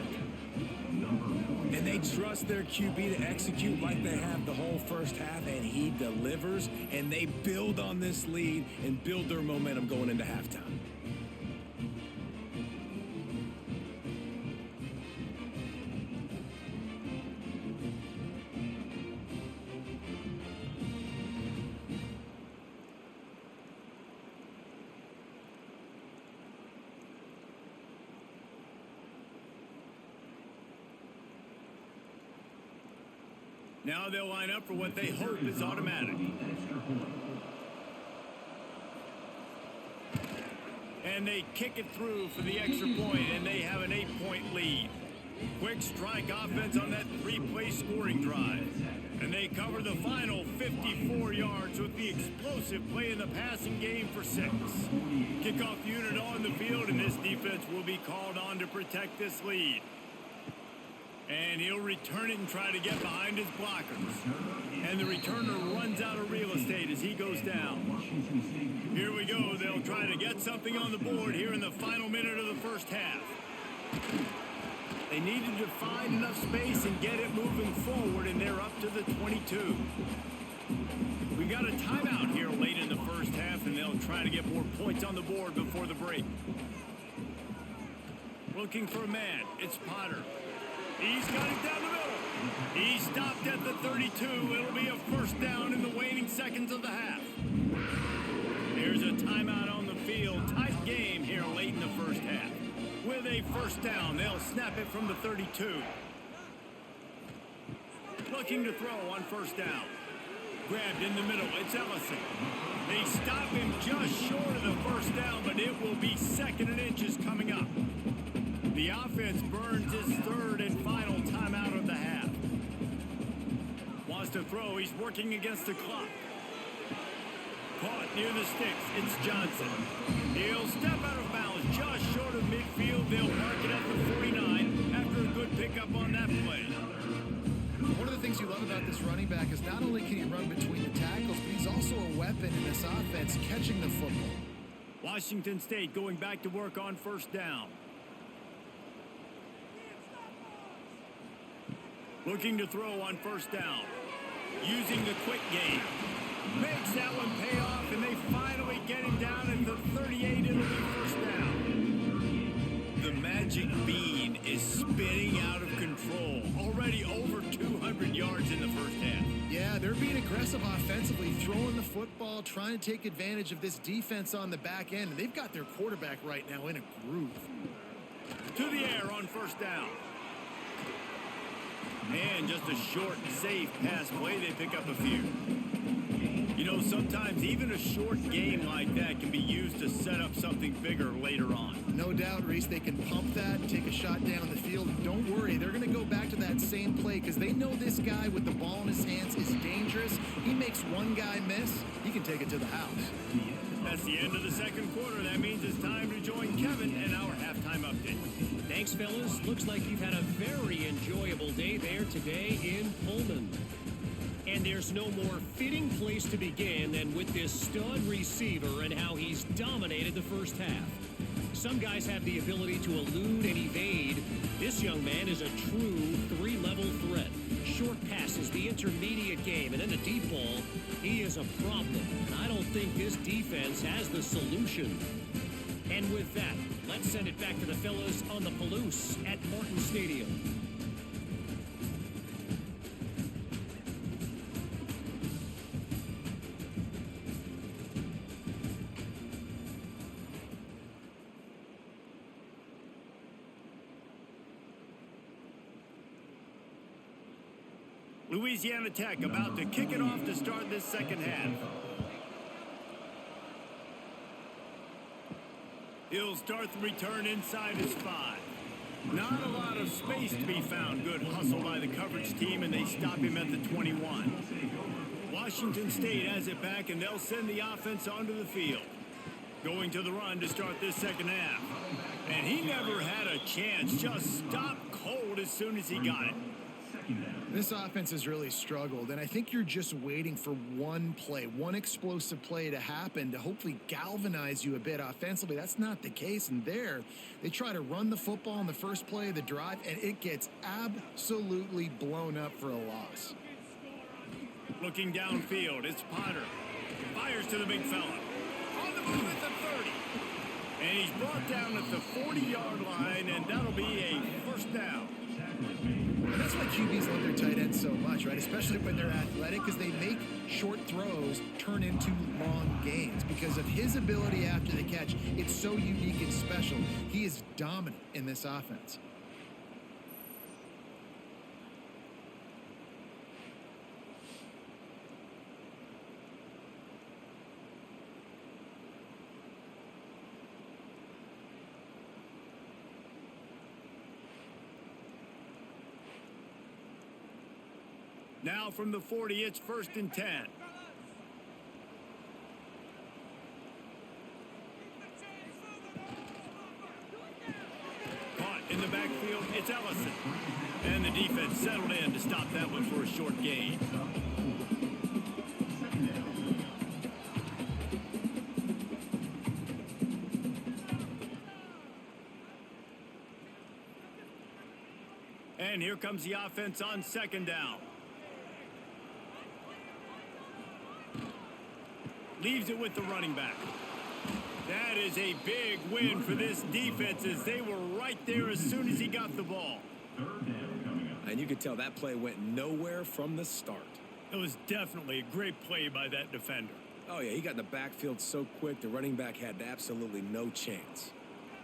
And they trust their QB to execute like they have the whole first half, and he delivers, and they build on this lead and build their momentum going into halftime. Now they'll line up for what they hope is automatic. And they kick it through for the extra point, and they have an 8-point lead. Quick strike offense on that 3-play scoring drive. And they cover the final 54 yards with the explosive play in the passing game for 6. Kickoff unit on the field, and this defense will be called on to protect this lead. And he'll return it and try to get behind his blockers. And the returner runs out of real estate as he goes down. Here we go. They'll try to get something on the board here in the final minute of the first half. They needed to find enough space and get it moving forward, and they're up to the 22. We got a timeout here late in the first half, and they'll try to get more points on the board before the break. Looking for a man. It's Potter. He's got it down the middle. He stopped at the 32. It'll be a first down in the waning seconds of the half. Here's a timeout on the field. Tight game here late in the first half. With a first down, they'll snap it from the 32. Looking to throw on first down. Grabbed in the middle. It's Ellison. They stop him just short of the first down, but it will be 2nd and inches coming up. The offense burns his 3rd and final timeout of the half. Wants to throw. He's working against the clock. Caught near the sticks. It's Johnson. He'll step out of bounds just short of midfield. They'll mark it at the 49 after a good pickup on that play. One of the things you love about this running back is not only can he run between the tackles, but he's also a weapon in this offense, catching the football. Washington State going back to work on first down. Looking to throw on first down. Using the quick game. Makes that one pay off, and they finally get him down at the 38. It'll be first down. The magic bean is spinning out of control. Already over 200 yards in the first half. Yeah, they're being aggressive offensively, throwing the football, trying to take advantage of this defense on the back end. And they've got their quarterback right now in a groove. To the air on first down. And just a short, safe pass play. They pick up a few. You know, sometimes even a short game like that can be used to set up something bigger later on. No doubt, Reese, they can pump that and take a shot down the field. And don't worry, they're going to go back to that same play because they know this guy with the ball in his hands is dangerous. He makes one guy miss, he can take it to the house. That's the end of the second quarter. That means it's time to join Kevin and our halftime update. Thanks, fellas. Looks like you've had a very enjoyable day there today in Pullman. And there's no more fitting place to begin than with this stud receiver and how he's dominated the first half. Some guys have the ability to elude and evade. This young man is a true 3-level threat. Short passes, the intermediate game, and then the deep ball. He is a problem, and I don't think this defense has the solution. And with that, let's send it back to the fellas on the Palouse at Martin Stadium. Louisiana Tech about to kick it off to start this second half. He'll start the return inside his 5. Not a lot of space to be found. Good hustle by the coverage team, and they stop him at the 21. Washington State has it back, and they'll send the offense onto the field. Going to the run to start this second half. And he never had a chance. Just stopped cold as soon as he got it. second down. This offense has really struggled, and I think you're just waiting for one play, one explosive play to happen to hopefully galvanize you a bit offensively. That's not the case, and there, they try to run the football in the first play of the drive, and it gets absolutely blown up for a loss. Looking downfield, it's Potter. Fires to the big fella. On the move at the 30. And he's brought down at the 40-yard line, and that'll be a first down. And that's why QBs love their tight ends so much, right? Especially when they're athletic, because they make short throws turn into long gains. Because of his ability after the catch, it's so unique and special. He is dominant in this offense. Now from the 40, it's 1st and 10. Caught in the backfield, it's Ellison. And the defense settled in to stop that one for a short gain. And here comes the offense on 2nd down. Leaves it with the running back. That is a big win for this defense as they were right there as soon as he got the ball. And you could tell that play went nowhere from the start. It was definitely a great play by that defender. Oh, yeah, he got in the backfield so quick, the running back had absolutely no chance.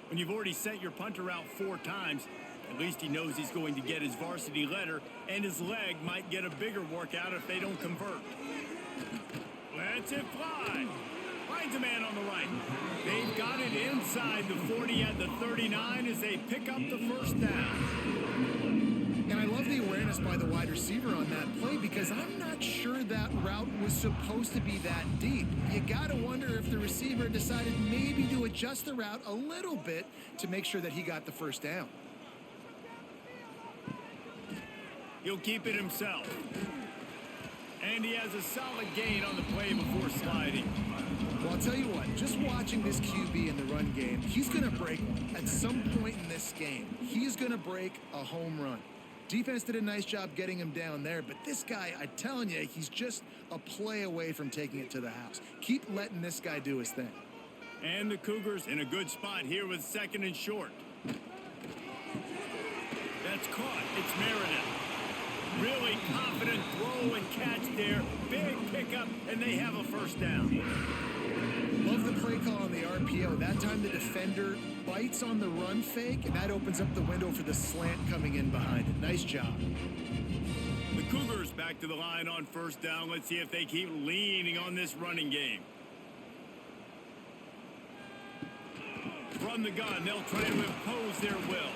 When you've already sent your punter out 4 times, at least he knows he's going to get his varsity letter, and his leg might get a bigger workout if they don't convert. Lets it fly. Finds a man on the right. They've got it inside the 40 at the 39 as they pick up the first down. And I love the awareness by the wide receiver on that play because I'm not sure that route was supposed to be that deep. You got to wonder if the receiver decided maybe to adjust the route a little bit to make sure that he got the first down. He'll keep it himself. And he has a solid gain on the play before sliding. Well, I'll tell you what, just watching this QB in the run game, he's going to break one. At some point in this game, he's going to break a home run. Defense did a nice job getting him down there, but this guy, I'm telling you, he's just a play away from taking it to the house. Keep letting this guy do his thing. And the Cougars in a good spot here with 2nd and short. That's caught. It's Meredith. Really confident throw and catch there. Big pickup, and they have a first down. Love the play call on the RPO. That time the defender bites on the run fake, and that opens up the window for the slant coming in behind it. Nice job. The Cougars back to the line on first down. Let's see if they keep leaning on this running game. From the gun, they'll try to impose their will.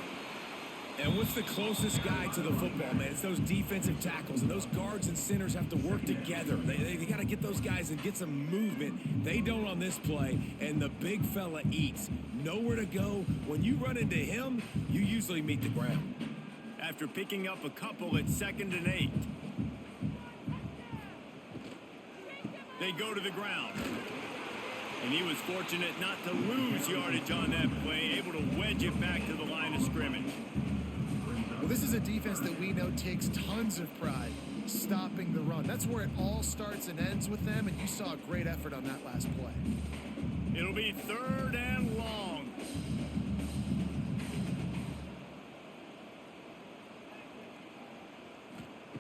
And what's the closest guy to the football, man? It's those defensive tackles, and those guards and centers have to work together. They got to get those guys and get some movement. They don't on this play, and the big fella eats. Nowhere to go. When you run into him, you usually meet the ground. After picking up a couple at 2nd and 8. They go to the ground. And he was fortunate not to lose yardage on that play, able to wedge it back to the line of scrimmage. Well, this is a defense that we know takes tons of pride stopping the run. That's where it all starts and ends with them, and you saw a great effort on that last play. It'll be 3rd and long.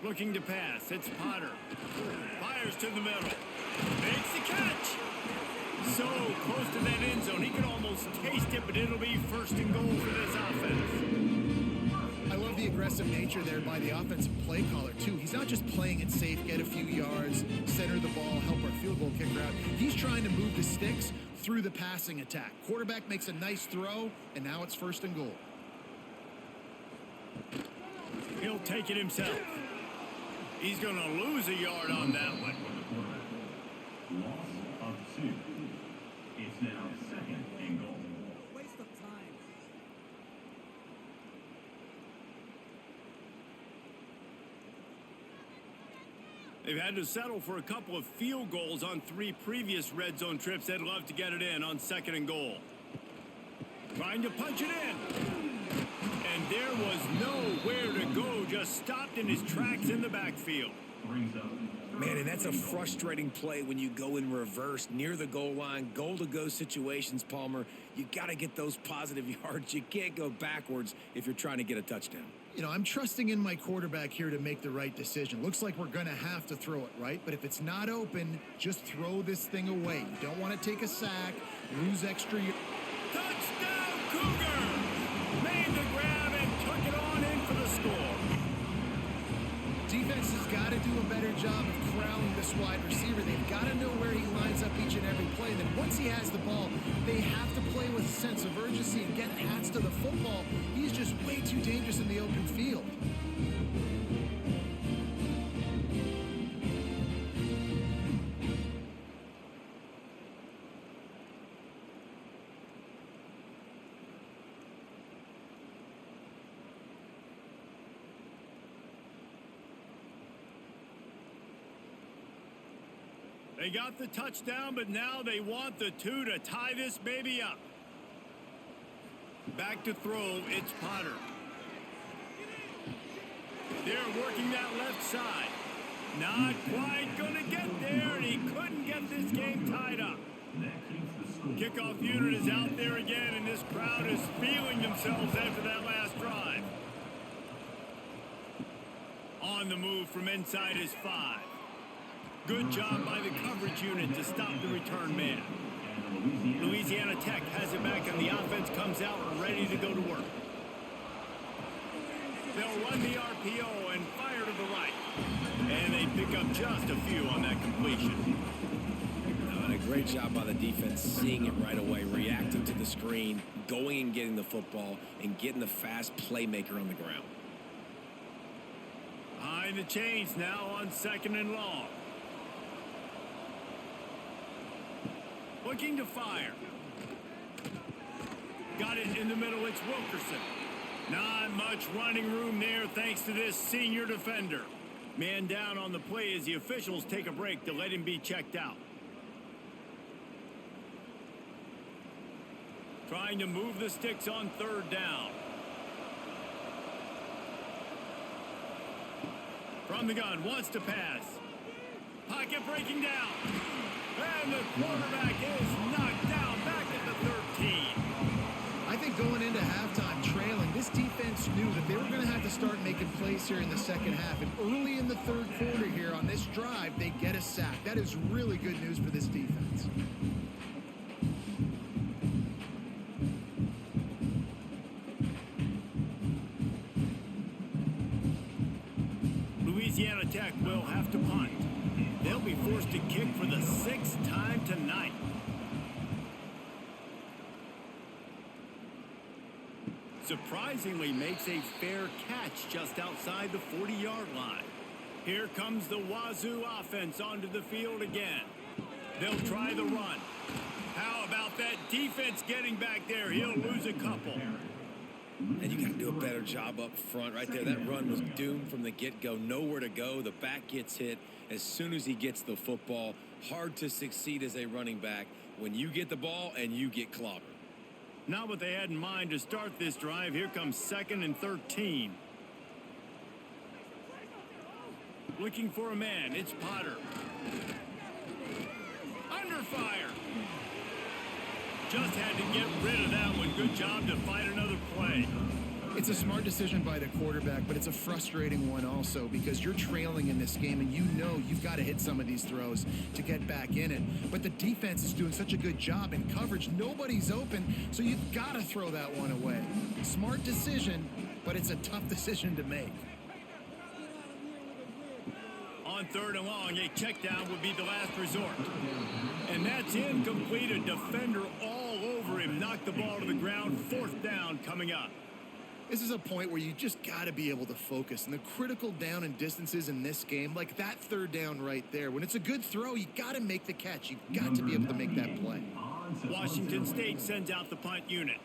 Looking to pass, it's Potter. Fires to the middle. Makes the catch. So close to that end zone, he could almost taste it, but it'll be 1st and goal for this offense. I love the aggressive nature there by the offensive play caller, too. He's not just playing it safe, get a few yards, center the ball, help our field goal kicker out. He's trying to move the sticks through the passing attack. Quarterback makes a nice throw, and now it's 1st and goal. He'll take it himself. He's going to lose a yard on that one. Loss of 2. It's now 2nd and goal. Waste of time. They've had to settle for a couple of field goals on 3 previous red zone trips. They'd love to get it in on 2nd and goal. Trying to punch it in. And there was nowhere to go. Just stopped in his tracks in the backfield. Man, and that's a frustrating play when you go in reverse near the goal line. Goal-to-go situations, Palmer. You got to get those positive yards. You can't go backwards if you're trying to get a touchdown. You know, I'm trusting in my quarterback here to make the right decision. Looks like we're going to have to throw it, right? But if it's not open, just throw this thing away. You don't want to take a sack, lose extra. Touchdown, Cougars! Made the grab and took it on in for the score. Defense has got to do a better job of corralling this wide receiver. They've got to know where he lines up each and every play. And then once he has the ball, they have to play with a sense of urgency and get hats to the football. He's just way too dangerous in the open field. They got the touchdown, but now they want the 2 to tie this baby up. Back to throw, it's Potter. They're working that left side. Not quite going to get there, and he couldn't get this game tied up. Kickoff unit is out there again, and this crowd is feeling themselves after that last drive. On the move from inside his 5. Good job by the coverage unit to stop the return man. Louisiana Tech has it back, and the offense comes out ready to go to work. They'll run the RPO and fire to the right. And they pick up just a few on that completion. And a great job by the defense, seeing it right away, reacting to the screen, going and getting the football, and getting the fast playmaker on the ground. Behind the chains now on 2nd and long. Looking to fire. Got it in the middle, it's Wilkerson. Not much running room there thanks to this senior defender. Man down on the play as the officials take a break to let him be checked out. Trying to move the sticks on 3rd down. From the gun, wants to pass. Pocket breaking down. And the quarterback is knocked down back at the 13. I think going into halftime trailing, this defense knew that they were going to have to start making plays here in the second half. And early in the 3rd quarter here on this drive, they get a sack. That is really good news for this defense. Louisiana Tech will have to punt. They'll be forced to kick for the 6th time tonight. Surprisingly makes a fair catch just outside the 40-yard line. Here comes the Wazoo offense onto the field again. They'll try the run. How about that defense getting back there? He'll lose a couple. And you got to do a better job up front right there. That run was doomed from the get-go. Nowhere to go. The back gets hit as soon as he gets the football. Hard to succeed as a running back when you get the ball and you get clobbered. Not what they had in mind to start this drive. Here comes 2nd and 13. Looking for a man. It's Potter. Under fire. Just had to get rid of that one. Good job to fight another play. It's a smart decision by the quarterback, but it's a frustrating one also because you're trailing in this game and you know you've got to hit some of these throws to get back in it. But the defense is doing such a good job in coverage. Nobody's open, so you've got to throw that one away. Smart decision, but it's a tough decision to make. On 3rd and long, a check down would be the last resort. And that's incomplete. A defender all over him. Knocked the ball to the ground. 4th down coming up. This is a point where you just got to be able to focus. And the critical down and distances in this game, like that 3rd down right there, when it's a good throw, you got to make the catch. You've got to be able to make that play. Washington State sends out the punt unit.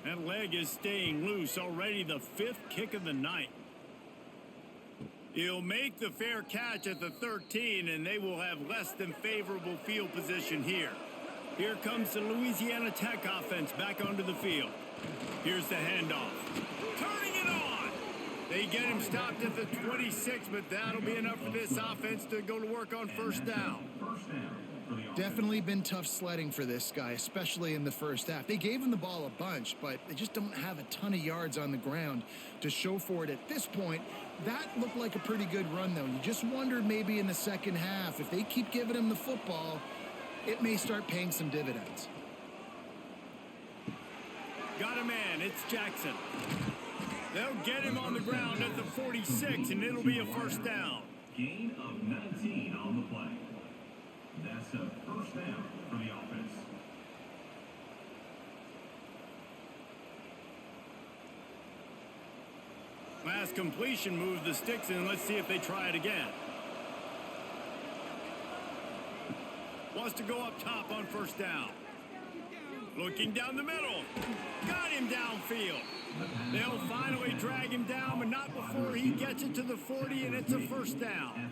That leg is staying loose. Already the 5th kick of the night. He'll make the fair catch at the 13, and they will have less than favorable field position here. Here comes the Louisiana Tech offense back onto the field. Here's the handoff. Turning it on! They get him stopped at the 26, but that'll be enough for this offense to go to work on first down. Definitely been tough sledding for this guy, especially in the first half. They gave him the ball a bunch, but they just don't have a ton of yards on the ground to show for it at this point. That looked like a pretty good run, though. You just wonder maybe in the second half, if they keep giving him the football, it may start paying some dividends. Got a man. It's Jackson. They'll get him on the ground at the 46, and it'll be a first down. Gain of 19 on the play. That's a first down for the offense. Last completion moved the sticks in. Let's see if they try it again. Wants to go up top on first down. Looking down the middle. Got him downfield. They'll finally drag him down, but not before he gets it to the 40, and it's a first down.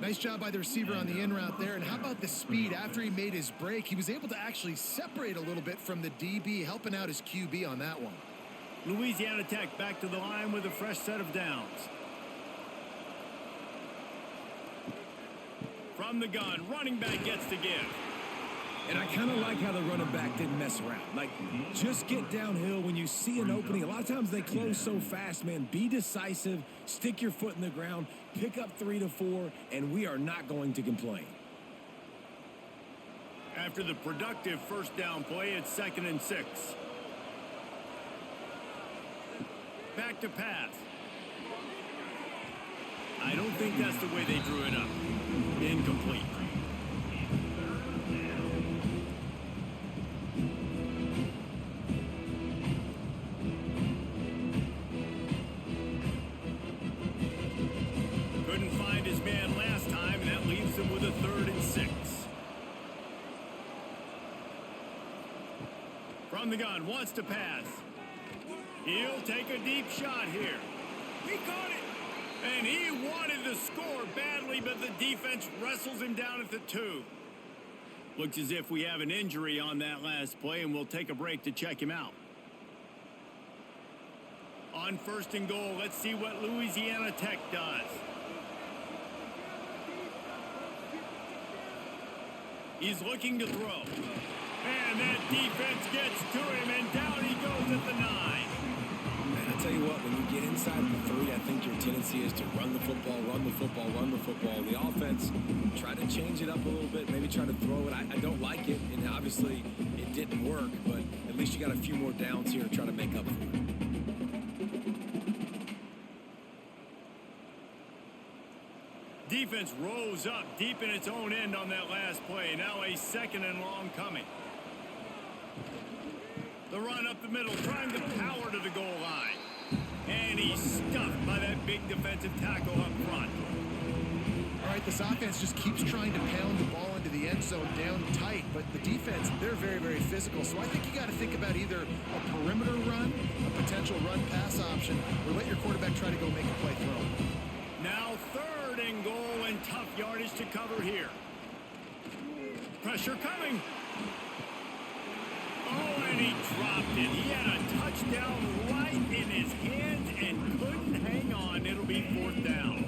Nice job by the receiver on the in route there. And how about the speed? After he made his break, he was able to actually separate a little bit from the DB, helping out his QB on that one. Louisiana Tech back to the line with a fresh set of downs. From the gun, running back gets to give. And I kind of like how the running back didn't mess around. Like, just get downhill when you see an opening. A lot of times they close so fast, man. Be decisive, stick your foot in the ground, pick up 3 to 4, and we are not going to complain. After the productive first down play, it's 2nd and 6. Back to pass. I don't think that's the way they drew it up. Incomplete. Couldn't find his man last time, and that leaves him with a 3rd and 6. From the gun, wants to pass. He'll take a deep shot here. He caught it. And he wanted to score badly, but the defense wrestles him down at the 2. Looks as if we have an injury on that last play, and we'll take a break to check him out. On 1st and goal, let's see what Louisiana Tech does. He's looking to throw. And that defense gets to him, and down he goes at the 9. Man, I tell you what, when you get inside the 3, I think your tendency is to run the football, run the football, run the football. The offense, try to change it up a little bit, maybe try to throw it. I don't like it, and obviously it didn't work, but at least you got a few more downs here to try to make up for it. Defense rose up deep in its own end on that last play. Now a 2nd and long coming. The run up the middle, trying to power to the goal line. And he's stuffed by that big defensive tackle up front. All right, this offense just keeps trying to pound the ball into the end zone down tight, but the defense, they're very, very physical. So I think you got to think about either a perimeter run, a potential run-pass option, or let your quarterback try to go make a play throw. Now 3rd and goal, and tough yardage to cover here. Pressure coming. Oh, and he dropped it. He had a touchdown right in his hands and couldn't hang on. It'll be 4th down.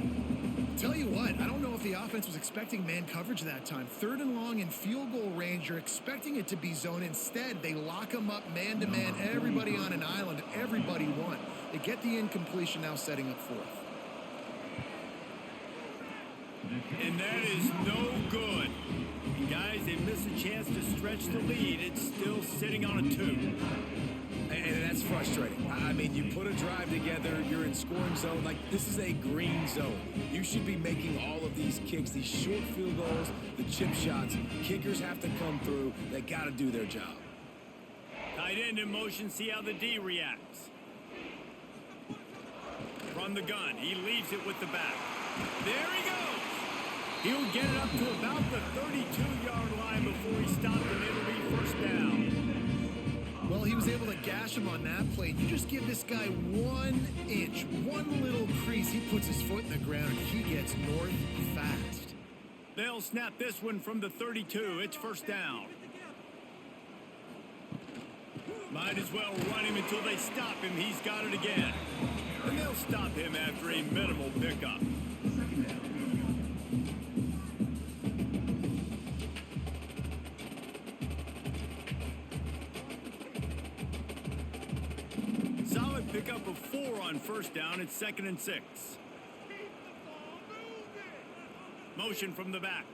Tell you what, I don't know if the offense was expecting man coverage that time. 3rd and long in field goal range, you're expecting it to be zone. Instead, they lock them up man-to-man, everybody on an island, everybody won. They get the incompletion, now setting up 4th. And that is no good. And guys, they miss a chance to stretch the lead. It's still sitting on a 2. And that's frustrating. I mean, you put a drive together, you're in scoring zone. Like, this is a green zone. You should be making all of these kicks, these short field goals, the chip shots. Kickers have to come through. They got to do their job. Tight end in motion, see how the D reacts. From the gun, he leaves it with the back. There he goes. He'll get it up to about the 32-yard line before he stopped, and it'll be first down. Well, he was able to gash him on that play. You just give this guy 1 inch, one little crease, he puts his foot in the ground, and he gets north fast. They'll snap this one from the 32. It's first down. Might as well run him until they stop him. He's got it again. And they'll stop him after a minimal pickup. Solid pickup of 4 on first down. It's 2nd and 6. Motion from the back.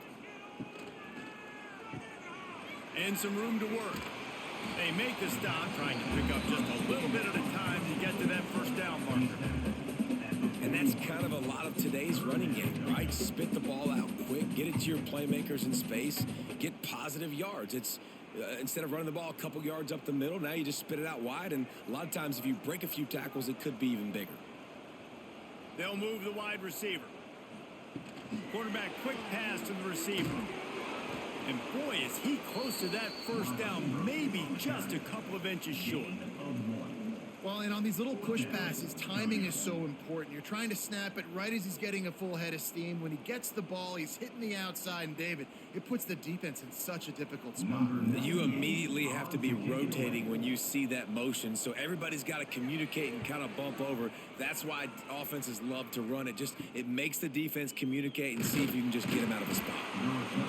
And some room to work. They make the stop, trying to pick up just a little bit at a time to get to that first down marker. And that's kind of a lot of today's running game, right? Spit the ball out quick, get it to your playmakers in space, get positive yards. It's instead of running the ball a couple yards up the middle, now you just spit it out wide, and a lot of times if you break a few tackles, it could be even bigger. They'll move the wide receiver. Quarterback quick pass to the receiver. And boy, is he close to that first down, maybe just a couple of inches short. Well, and on these little push passes, timing is so important. You're trying to snap it right as he's getting a full head of steam. When he gets the ball, he's hitting the outside, and David, it puts the defense in such a difficult spot. You immediately have to be rotating when you see that motion, so everybody's got to communicate and kind of bump over. That's why offenses love to run it. It makes the defense communicate and see if you can just get him out of a spot.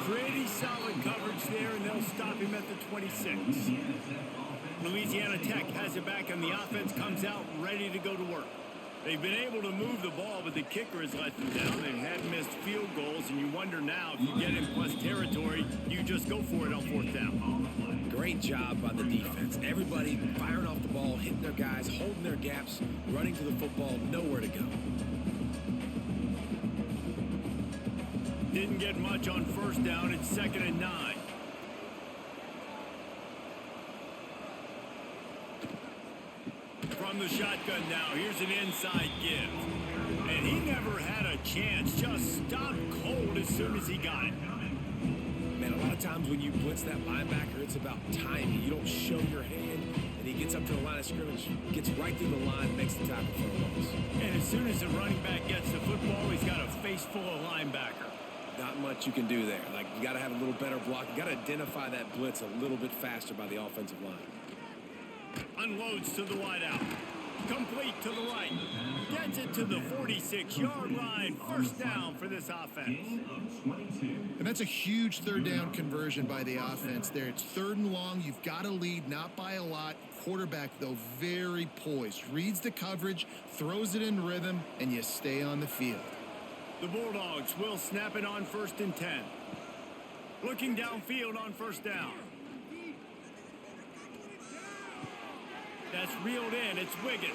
Pretty solid coverage there, and they'll stop him at the 26. Louisiana Tech has it back, and the offense comes out ready to go to work. They've been able to move the ball, but the kicker has let them down. They've had missed field goals, and you wonder now if you get in plus territory, you just go for it on 4th down. Great job by the defense. Everybody firing off the ball, hitting their guys, holding their gaps, running to the football, nowhere to go. Didn't get much on first down. It's 2nd and 9. From the shotgun now, here's an inside give. And he never had a chance, just stopped cold as soon as he got it. Man, a lot of times when you blitz that linebacker, it's about timing. You don't show your hand, and he gets up to the line of scrimmage, gets right through the line, makes the tackle for a loss. And as soon as the running back gets the football, he's got a face full of linebacker. Not much you can do there. Like, you got to have a little better block. You got to identify that blitz a little bit faster by the offensive line. Unloads to the wideout. Complete to the right. Gets it to the 46-yard line. First down for this offense. And that's a huge 3rd down conversion by the offense there. It's 3rd and long. You've got to lead, not by a lot. Quarterback, though, very poised. Reads the coverage, throws it in rhythm, and you stay on the field. The Bulldogs will snap it on 1st and 10. Looking downfield on first down. That's reeled in. It's Wiggins.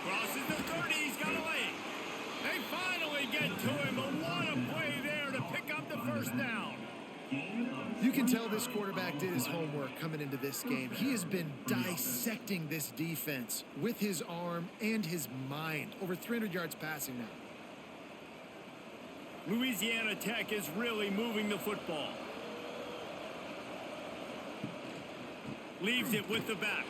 Crosses the 30. He's got a lane. They finally get to him. But what a play there to pick up the first down. You can tell this quarterback did his homework coming into this game. He has been dissecting this defense with his arm and his mind. Over 300 yards passing now. Louisiana Tech is really moving the football. Leaves it with the back.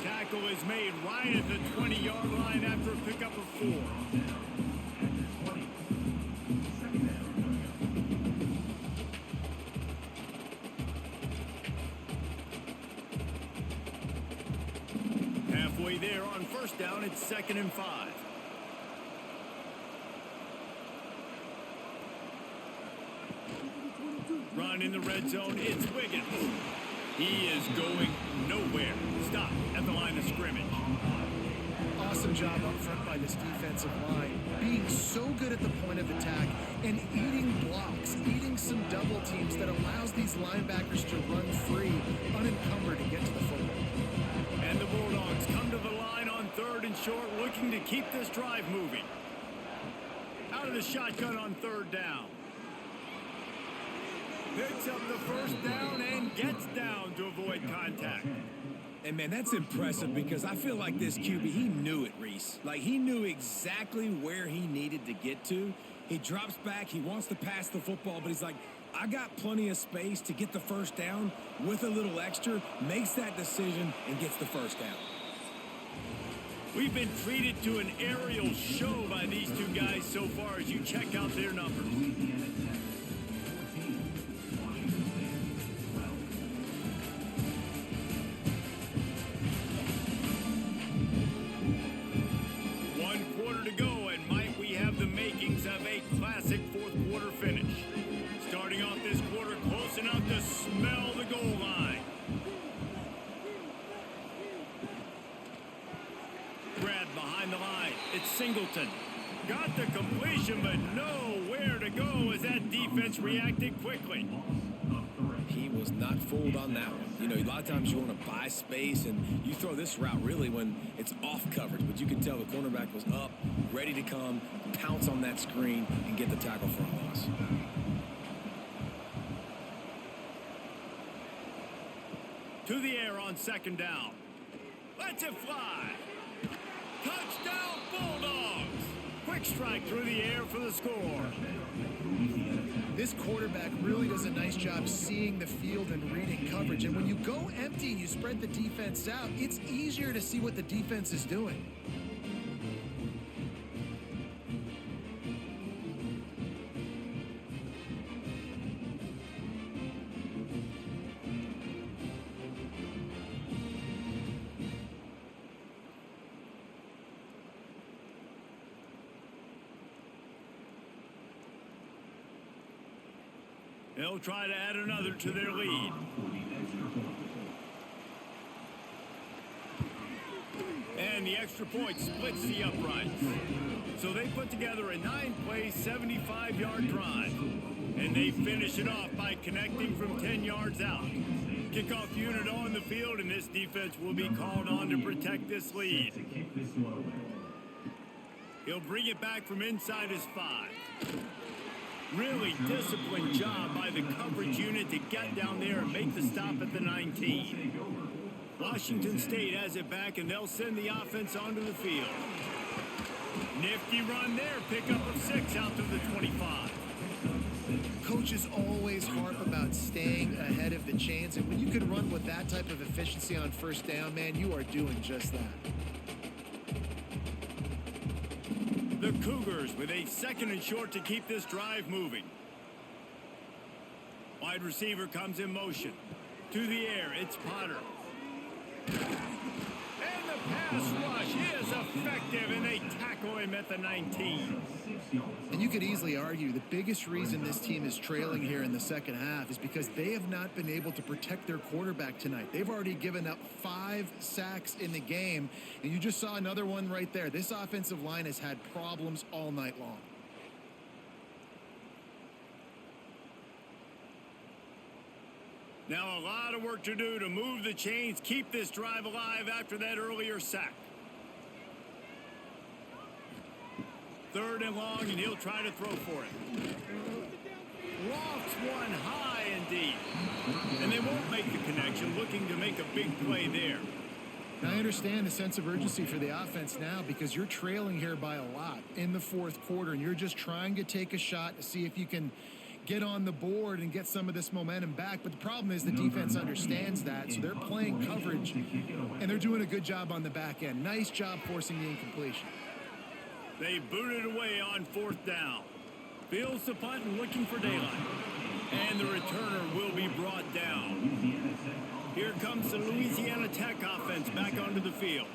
Tackle is made right at the 20-yard line after a pickup of 4. Halfway there on first down, it's 2nd and 5. Run in the red zone, it's Wiggins. He is going nowhere. Stop at the line of scrimmage. Awesome job up front by this defensive line. Being so good at the point of attack and eating blocks, eating some double teams that allows these linebackers to run free, unencumbered, and get to the football. And the Bulldogs come to the line on 3rd and short, looking to keep this drive moving. Out of the shotgun on 3rd down. Picks up the first down and gets down to avoid contact. And, man, that's impressive because I feel like this QB, he knew it, Reese. Like, he knew exactly where he needed to get to. He drops back. He wants to pass the football, but he's like, I got plenty of space to get the first down with a little extra, makes that decision and gets the first down. We've been treated to an aerial show by these two guys so far as you check out their numbers. Louisiana Tech 14, Washington State 12. One quarter to go, and might we have the makings of a classic fourth quarter finish. Starting off this quarter close enough to smell the goal line. Grab behind the line. It's Singleton. Got the completion, but nowhere to go as that defense reacted quickly. He was not fooled on that one. You know, a lot of times you want to buy space, and you throw this route really when it's off coverage. But you can tell the cornerback was up, ready to come, pounce on that screen, and get the tackle for a loss. To the air on second down. Lets it fly. Touchdown Bulldogs! Quick strike through the air for the score. This quarterback really does a nice job seeing the field and reading coverage. And when you go empty and you spread the defense out, it's easier to see what the defense is doing. They'll try to add another to their lead. And the extra point splits the uprights. So they put together a 9-play, 75-yard drive. And they finish it off by connecting from 10 yards out. Kickoff unit on the field, and this defense will be called on to protect this lead. He'll bring it back from inside his 5. Really disciplined job by the coverage unit to get down there and make the stop at the 19. Washington State has it back, and they'll send the offense onto the field. Nifty run there, pickup of 6 out to the 25. Coaches always harp about staying ahead of the chains, and when you can run with that type of efficiency on first down, man, you are doing just that. The Cougars with a 2nd and short to keep this drive moving. Wide receiver comes in motion. To the air, it's Potter. And the pass rush is effective, and they tackle him at the 19. And you could easily argue the biggest reason this team is trailing here in the second half is because they have not been able to protect their quarterback tonight. They've already given up 5 sacks in the game, and you just saw another one right there. This offensive line has had problems all night long. Now a lot of work to do to move the chains, keep this drive alive after that earlier sack. 3rd and long, and he'll try to throw for it. Lofts one high and deep. And they won't make the connection, looking to make a big play there. I understand the sense of urgency for the offense now because you're trailing here by a lot in the 4th quarter, and you're just trying to take a shot to see if you can get on the board and get some of this momentum back. But the problem is the defense understands that, so they're playing coverage, and they're doing a good job on the back end. Nice job forcing the incompletion. They booted away on 4th down. Fields the punt and looking for daylight. And the returner will be brought down. Here comes the Louisiana Tech offense back onto the field.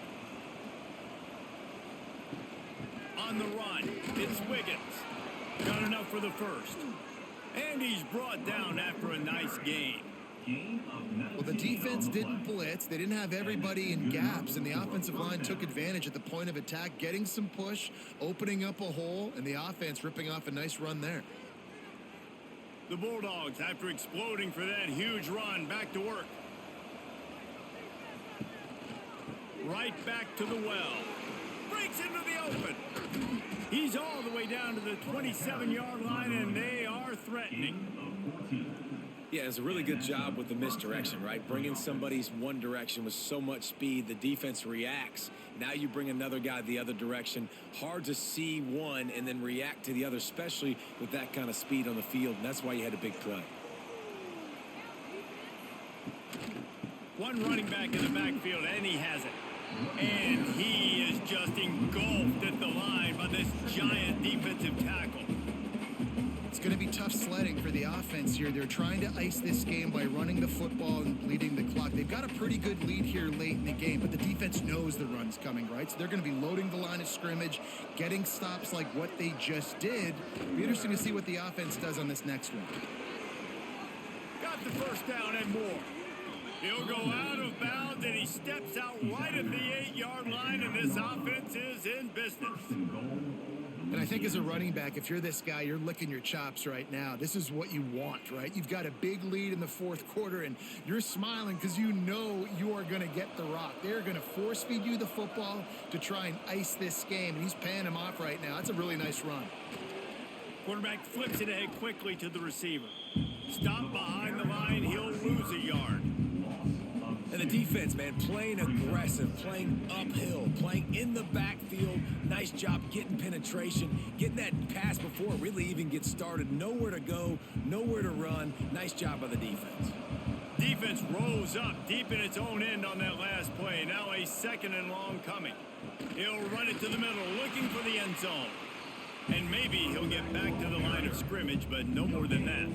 On the run, it's Wiggins. Got enough for the first. And he's brought down after a nice gain. Well, the defense didn't blitz. They didn't have everybody in gaps, and the offensive line took advantage at the point of attack, getting some push, opening up a hole, and the offense ripping off a nice run there. The Bulldogs, after exploding for that huge run, back to work. Right back to the well. Breaks into the open. He's all the way down to the 27-yard line, and they are threatening. Yeah, it's a really good job with the misdirection, right? Bringing somebody's one direction with so much speed, the defense reacts. Now you bring another guy the other direction. Hard to see one and then react to the other, especially with that kind of speed on the field. And that's why you had a big play. One running back in the backfield, and he has it. And he is just engulfed at the line by this giant defensive tackle. It's going to be tough sledding for the offense here. They're trying to ice this game by running the football and bleeding the clock. They've got a pretty good lead here late in the game, but the defense knows the run's coming, right? So they're going to be loading the line of scrimmage, getting stops like what they just did. Be interesting to see what the offense does on this next one. Got the first down and more. He'll go out of bounds, and he steps out right at the 8-yard line, and this offense is in business. And I think as a running back, if you're this guy, you're licking your chops right now. This is what you want, right? You've got a big lead in the fourth quarter, and you're smiling because you know you are going to get the rock. They're going to force feed you the football to try and ice this game, and he's paying him off right now. That's a really nice run. Quarterback flips it ahead quickly to the receiver. Stop behind the line, he'll lose a yard. And the defense, man, playing aggressive, playing uphill, playing in the backfield. Nice job getting penetration, getting that pass before it really even gets started. Nowhere to go, nowhere to run. Nice job by the defense. Defense rose up deep in its own end on that last play. Now a 2nd and long coming. He'll run it to the middle, looking for the end zone. And maybe he'll get back to the line of scrimmage, but no more than that.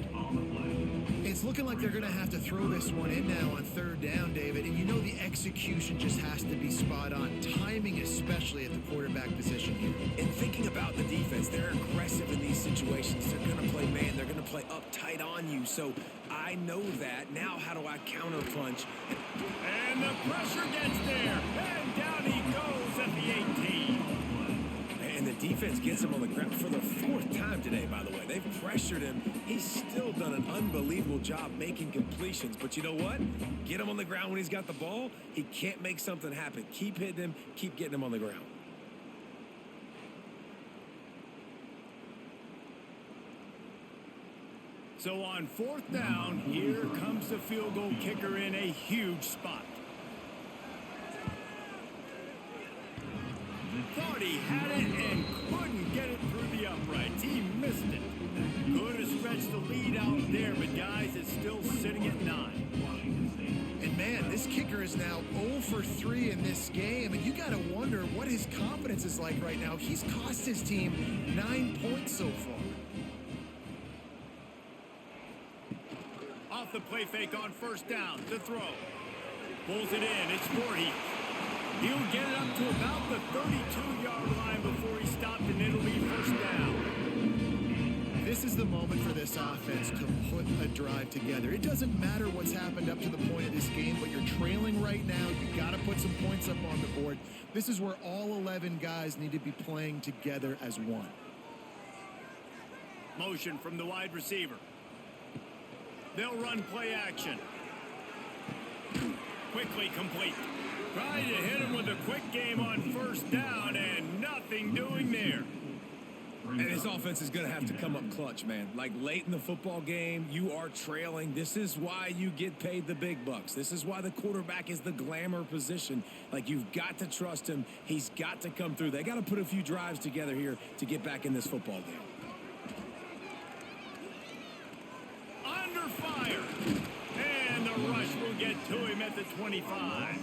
It's looking like they're going to have to throw this one in now on 3rd down, David. And you know the execution just has to be spot on. Timing especially at the quarterback position here. And thinking about the defense, they're aggressive in these situations. They're going to play man. They're going to play up tight on you. So I know that. Now how do I counterpunch? And the pressure gets there. And down he goes at the 18. And the defense gets him on the ground for the 4th time today, by the way. They've pressured him. He's still done an unbelievable job making completions. But you know what? Get him on the ground when he's got the ball. He can't make something happen. Keep hitting him. Keep getting him on the ground. So on 4th down, here comes the field goal kicker in a huge spot. Thought he had it and couldn't get it through the uprights. He missed it. Could have stretched the lead out there, but guys, it's still sitting at 9. And man, this kicker is now 0 for 3 in this game, and you got to wonder what his confidence is like right now. He's cost his team 9 points so far. Off the play fake on 1st down to throw. Pulls it in. It's Voorhees. He'll get it up to about the 32-yard line before he stopped, and it'll be 1st down. This is the moment for this offense to put a drive together. It doesn't matter what's happened up to the point of this game, but you're trailing right now. You got to put some points up on the board. This is where all 11 guys need to be playing together as one. Motion from the wide receiver. They'll run play action. Quickly complete. Trying to hit him with a quick game on 1st down, and nothing doing there. And his offense is going to have to come up clutch, man. Like late in the football game, you are trailing. This is why you get paid the big bucks. This is why the quarterback is the glamour position. Like, you've got to trust him. He's got to come through. They got to put a few drives together here to get back in this football game. Under fire. And the rush will get to him at the 25.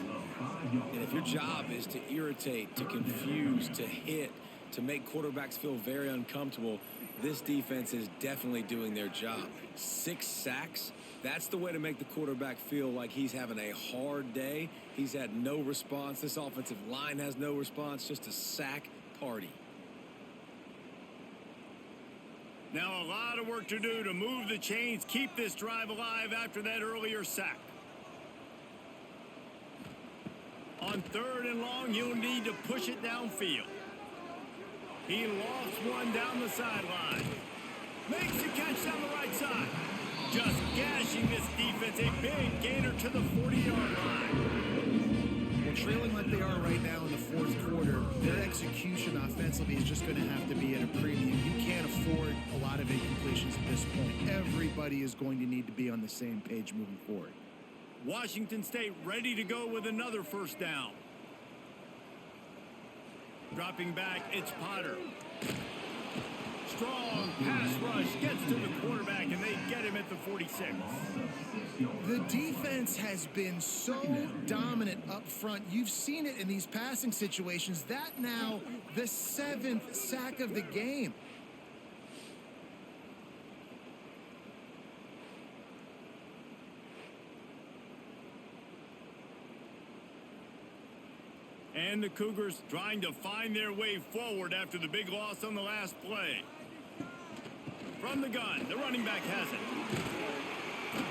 And if your job is to irritate, to confuse, to hit, to make quarterbacks feel very uncomfortable, this defense is definitely doing their job. 6 sacks, that's the way to make the quarterback feel like he's having a hard day. He's had no response. This offensive line has no response, just a sack party. Now a lot of work to do to move the chains, keep this drive alive after that earlier sack. On 3rd and long, you'll need to push it downfield. He lost one down the sideline. Makes the catch down the right side. Just gashing this defense. A big gainer to the 40-yard line. Well, trailing like they are right now in the 4th quarter, their execution offensively is just going to have to be at a premium. You can't afford a lot of incompletions at this point. Everybody is going to need to be on the same page moving forward. Washington State ready to go with another first down. Dropping back, it's Potter. Strong pass rush gets to the quarterback, and they get him at the 46. The defense has been so dominant up front. You've seen it in these passing situations. That now the 7th sack of the game. And the Cougars trying to find their way forward after the big loss on the last play. From the gun, the running back has it.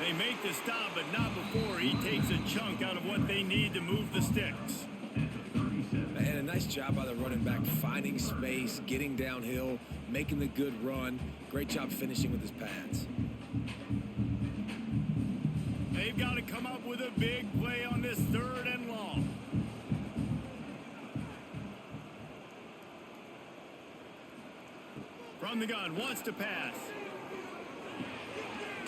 They make the stop, but not before he takes a chunk out of what they need to move the sticks. And a nice job by the running back, finding space, getting downhill, making the good run. Great job finishing with his pads. They've got to come up with a big play on this 3rd and long. From the gun, wants to pass.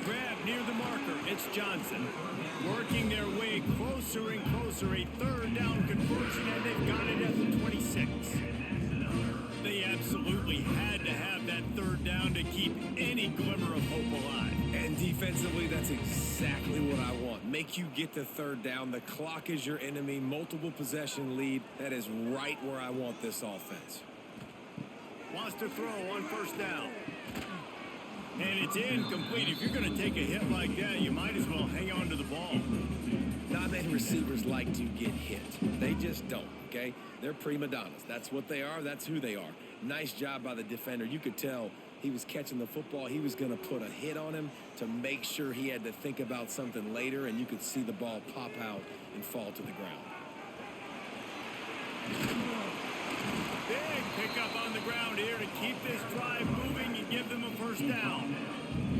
Grab near the marker, it's Johnson. Working their way closer and closer, a 3rd down conversion, and they've got it at the 26. They absolutely had to have that 3rd down to keep any glimmer of hope alive. And defensively, that's exactly what I want. Make you get the 3rd down. The clock is your enemy. Multiple possession lead. That is right where I want this offense. Wants to throw on 1st down. And it's incomplete. If you're going to take a hit like that, you might as well hang on to the ball. Not many receivers like to get hit. They just don't, okay? They're prima donnas. That's what they are. That's who they are. Nice job by the defender. You could tell he was catching the football. He was going to put a hit on him to make sure he had to think about something later, and you could see the ball pop out and fall to the ground. Big pickup on the ground here to keep this drive moving and give them a 1st down.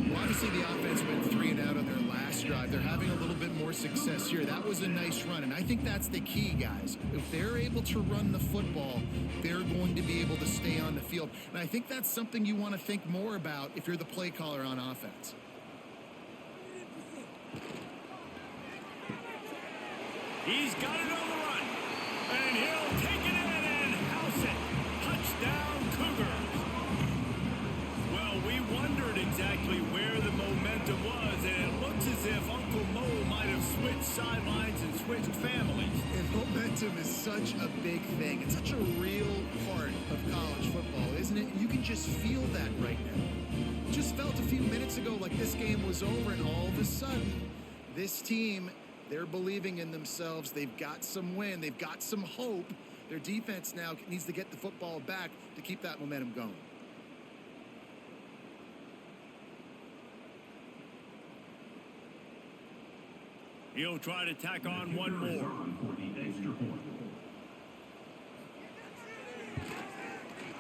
Well, obviously, the offense went 3 and out on their last drive. They're having a little bit more success here. That was a nice run, and I think that's the key, guys. If they're able to run the football, they're going to be able to stay on the field. And I think that's something you want to think more about if you're the play caller on offense. He's got it on the run, and he'll take it in and house it. Touchdown, Cougars. Well, we wondered exactly where the momentum was, and it looks as if Uncle Mo might have switched sidelines and switched families. And momentum is such a big thing. It's such a real part of college football, isn't it? You can just feel that right now. It just felt a few minutes ago like this game was over, and all of a sudden, this team, they're believing in themselves. They've got some win. They've got some hope. Their defense now needs to get the football back to keep that momentum going. He'll try to tack on one more.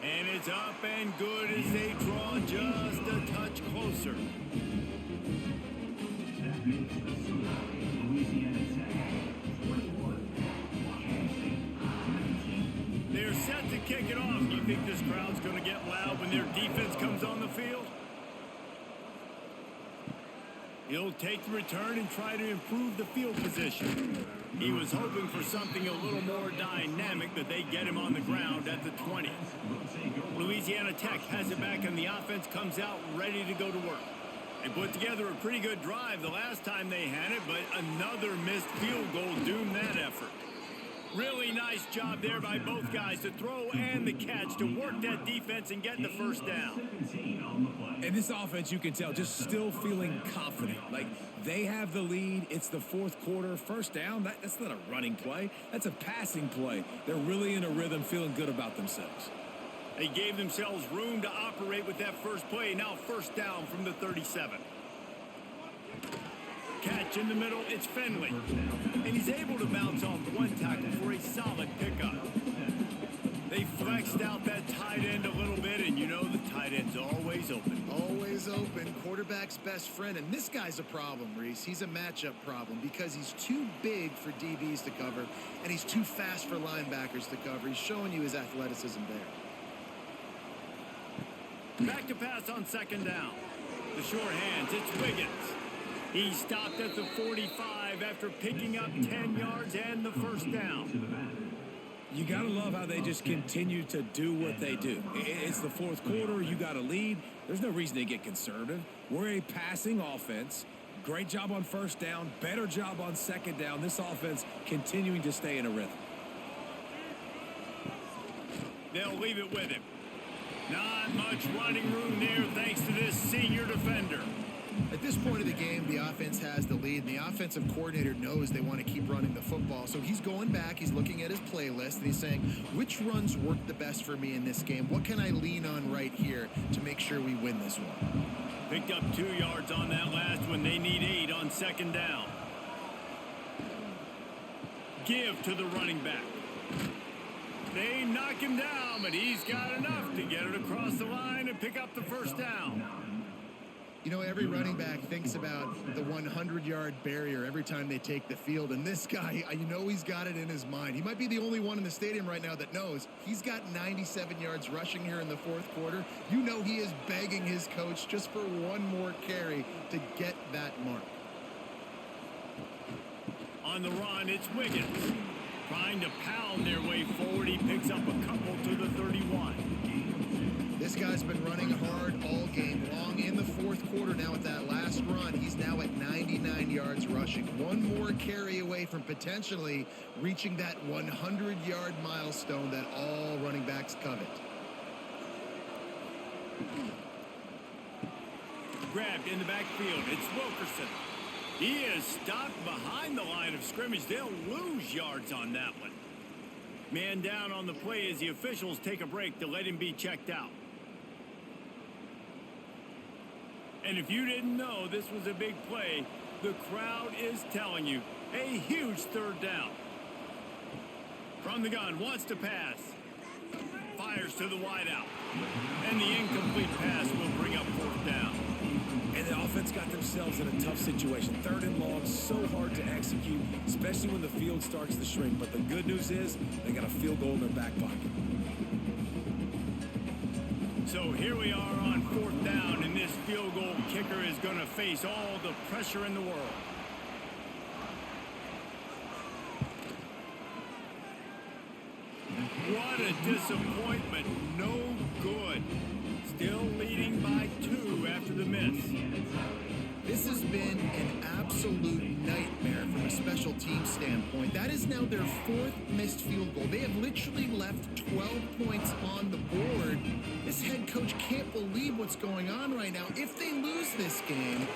And it's up and good as they draw just a touch closer. That makes the Louisiana Tech 21, Washington State 19. They're set to kick it off. Do you think this crowd's going to get loud when their defense comes on the field? He'll take the return and try to improve the field position. He was hoping for something a little more dynamic, but they get him on the ground at the 20. Louisiana Tech has it back, and the offense comes out ready to go to work. They put together a pretty good drive the last time they had it, but another missed field goal doomed that effort. Really nice job there by both guys to throw and the catch to work that defense and get the 1st down. And this offense, you can tell, just still feeling confident. Like, they have the lead. It's the 4th quarter. 1st down, that's not a running play. That's a passing play. They're really in a rhythm, feeling good about themselves. They gave themselves room to operate with that first play. Now 1st down from the 37. Catch in the middle, it's Fenley. And he's able to bounce off one tackle for a solid pickup. They flexed out that tight end a little bit, and you know the tight tight end's always open. Always open, quarterback's best friend. And this guy's a problem, Reese. He's a matchup problem because he's too big for DBs to cover, and he's too fast for linebackers to cover. He's showing you his athleticism there. Back to pass on second down. The short hands, it's Wiggins. He stopped at the 45 after picking up 10 yards and the first down. You got to love how they just continue to do what they do. It's the fourth quarter. You got to lead. There's no reason to get conservative. We're a passing offense. Great job on first down. Better job on second down. This offense continuing to stay in a rhythm. They'll leave it with him. Not much running room there thanks to this senior defender. At this point of the game, the offense has the lead, and the offensive coordinator knows they want to keep running the football. So he's going back, he's looking at his playlist, and he's saying, which runs work the best for me in this game? What can I lean on right here to make sure we win this one? Picked up 2 yards on that last one. They need 8 on second down. Give to the running back. They knock him down, but he's got enough to get it across the line and pick up the first down. You know, every running back thinks about the 100-yard barrier every time they take the field. And this guy, you know he's got it in his mind. He might be the only one in the stadium right now that knows he's got 97 yards rushing here in the fourth quarter. You know he is begging his coach just for one more carry to get that mark. On the run, it's Wiggins. Trying to pound their way forward. He picks up a couple to the 31. This guy's been running hard all game long in the fourth quarter. Now with that last run, he's now at 99 yards rushing. One more carry away from potentially reaching that 100-yard milestone that all running backs covet. Grabbed in the backfield. It's Wilkerson. He is stopped behind the line of scrimmage. They'll lose yards on that one. Man down on the play as the officials take a break to let him be checked out. And if you didn't know this was a big play, the crowd is telling you a huge third down. From the gun, wants to pass. Fires to the wideout. And the incomplete pass will bring up fourth down. And the offense got themselves in a tough situation. Third and long, so hard to execute, especially when the field starts to shrink. But the good news is they got a field goal in their back pocket. So here we are on fourth down, and this field goal kicker is going to face all the pressure in the world. What a disappointment. No good. Still leading by 2 after the miss. This has been an absolute nightmare from a special team standpoint. That is now their 4th missed field goal. They have literally left 12 points on the board. This head coach can't believe what's going on right now. If they lose this game,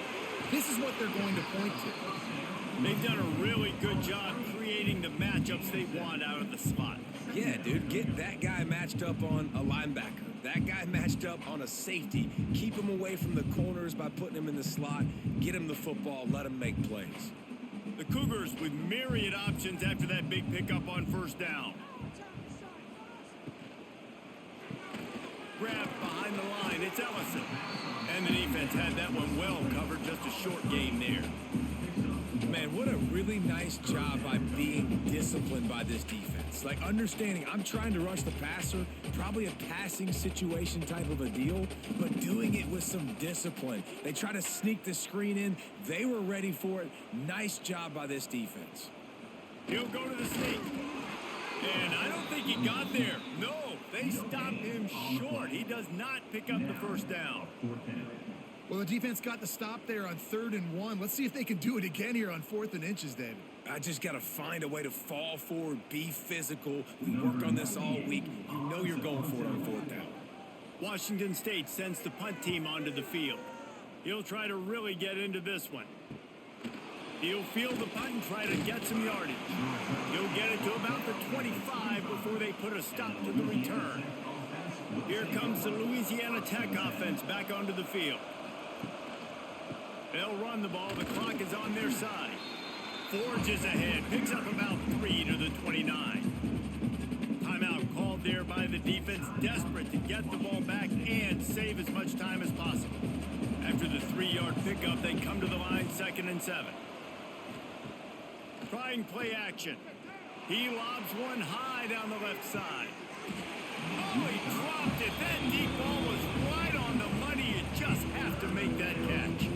this is what they're going to point to. They've done a really good job creating the matchups they want out of the slot. Yeah, dude, get that guy matched up on a linebacker. That guy matched up on a safety. Keep him away from the corners by putting him in the slot. Get him the football. Let him make plays. The Cougars with myriad options after that big pickup on first down. Grabbed behind the line. It's Ellison. And the defense had that one well covered. Just a short game there. Man, what a really nice job by being disciplined by this defense. Like, understanding I'm trying to rush the passer, probably a passing situation type of a deal, but doing it with some discipline. They try to sneak the screen in. They were ready for it. Nice job by this defense. He'll go to the sneak. And I don't think he got there. No, they stopped him short. He does not pick up the first down. Well, the defense got the stop there on 3rd and 1. Let's see if they can do it again here on 4th and inches, David. I just got to find a way to fall forward, be physical. We work on this all week. You know you're going for it on 4th down. Washington State sends the punt team onto the field. He'll try to really get into this one. He'll field the punt and try to get some yardage. He'll get it to about the 25 before they put a stop to the return. Here comes the Louisiana Tech offense back onto the field. They'll run the ball. The clock is on their side. Forges ahead. Picks up about 3 to the 29. Timeout called there by the defense. Desperate to get the ball back and save as much time as possible. After the 3-yard pickup, they come to the line 2nd and 7. Trying play action. He lobs one high down the left side. Oh, he dropped it. That deep ball was right on the money. You just have to make that catch.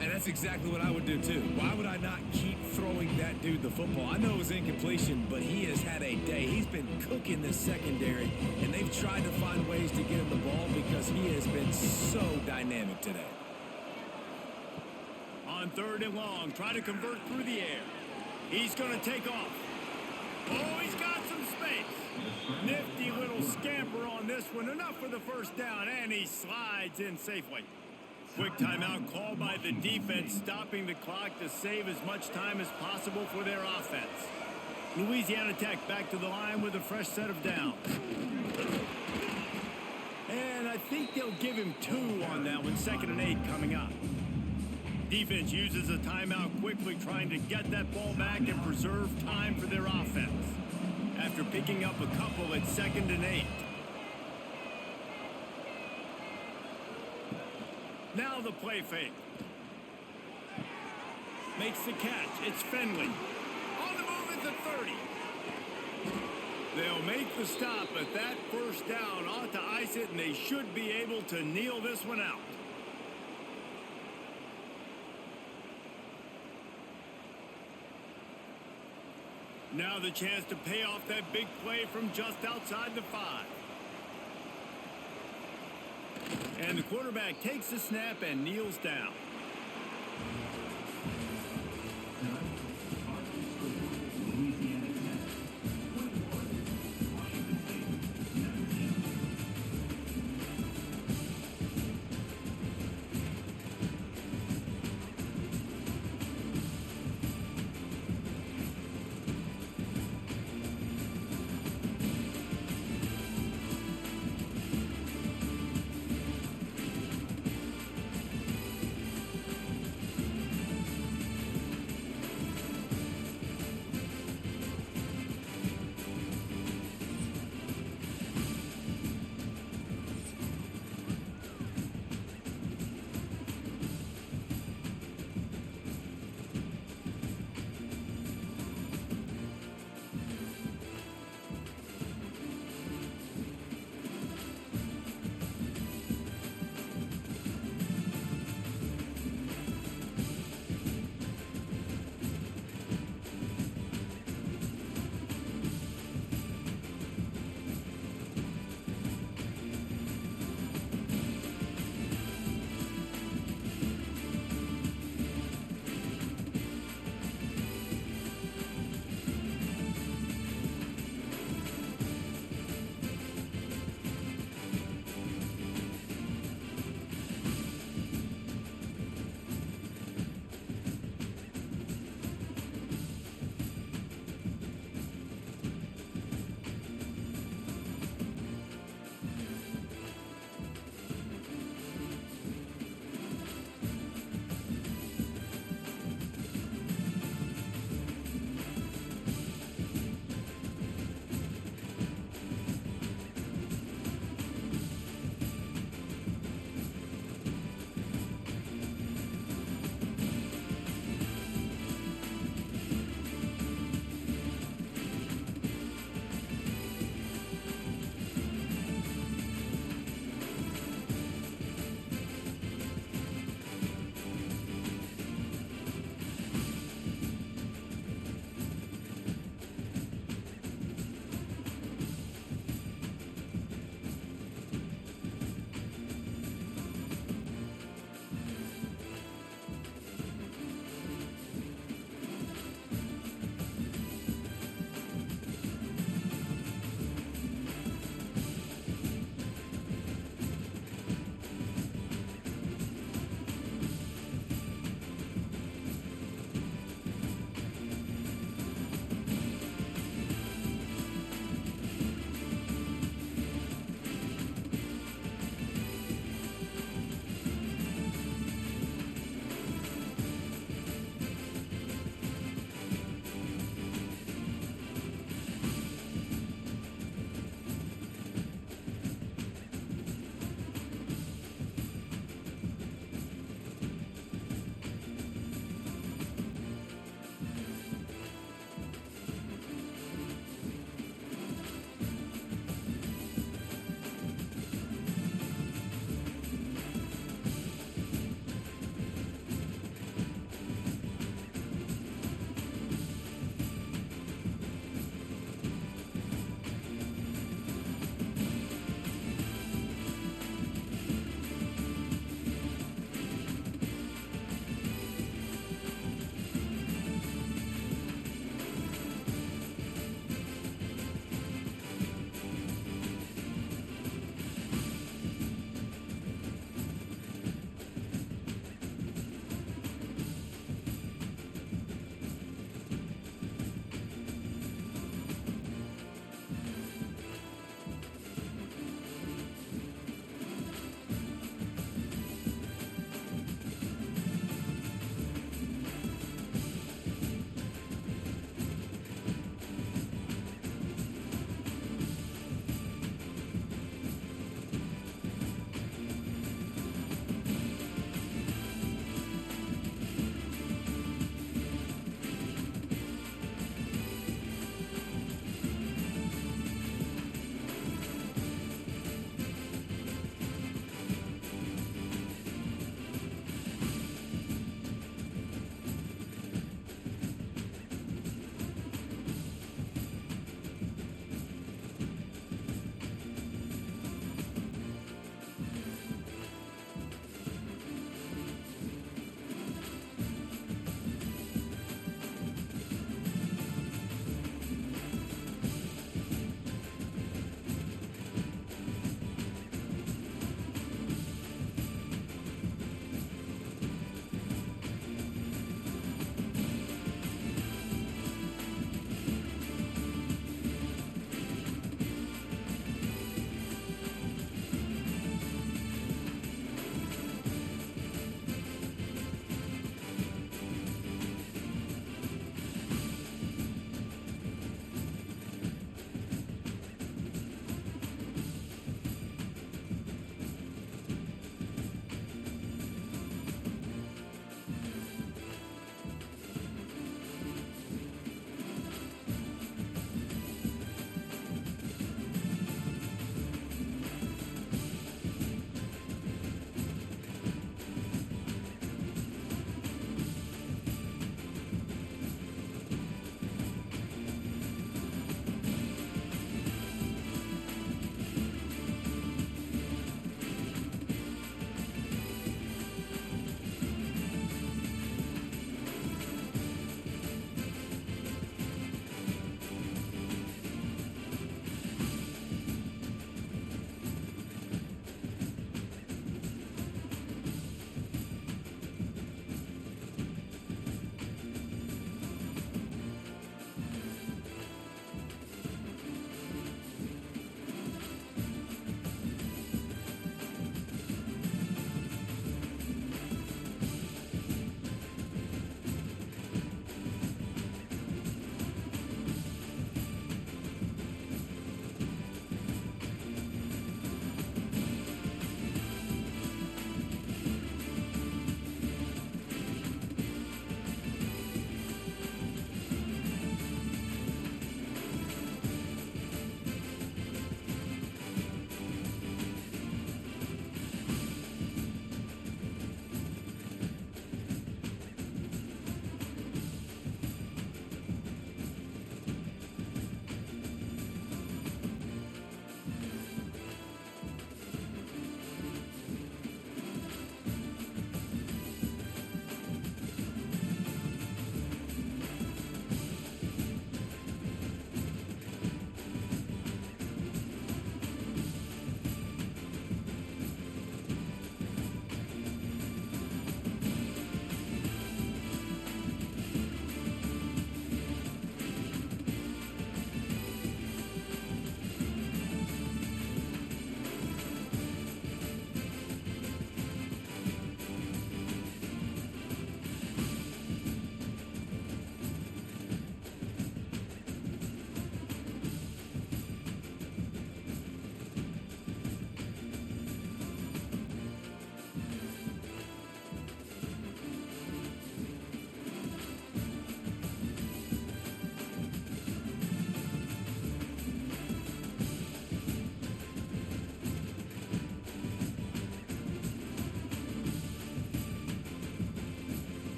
And that's exactly what I would do, too. Why would I not keep throwing that dude the football? I know it was incompletion, but he has had a day. He's been cooking this secondary, and they've tried to find ways to get him the ball because he has been so dynamic today. On 3rd and long, try to convert through the air. He's going to take off. Oh, he's got some space. Nifty little scamper on this one. Enough for the first down, and he slides in safely. Quick timeout called by the defense, stopping the clock to save as much time as possible for their offense. Louisiana Tech back to the line with a fresh set of downs. And I think they'll give him 2 on that one. 2nd and 8 coming up. Defense uses a timeout quickly, trying to get that ball back and preserve time for their offense. After picking up a couple at 2nd and 8. Now the play fake. Makes the catch. It's Finley. On the move at the 30. They'll make the stop, but that first down ought to ice it, and they should be able to kneel this one out. Now the chance to pay off that big play from just outside the 5. And the quarterback takes the snap and kneels down.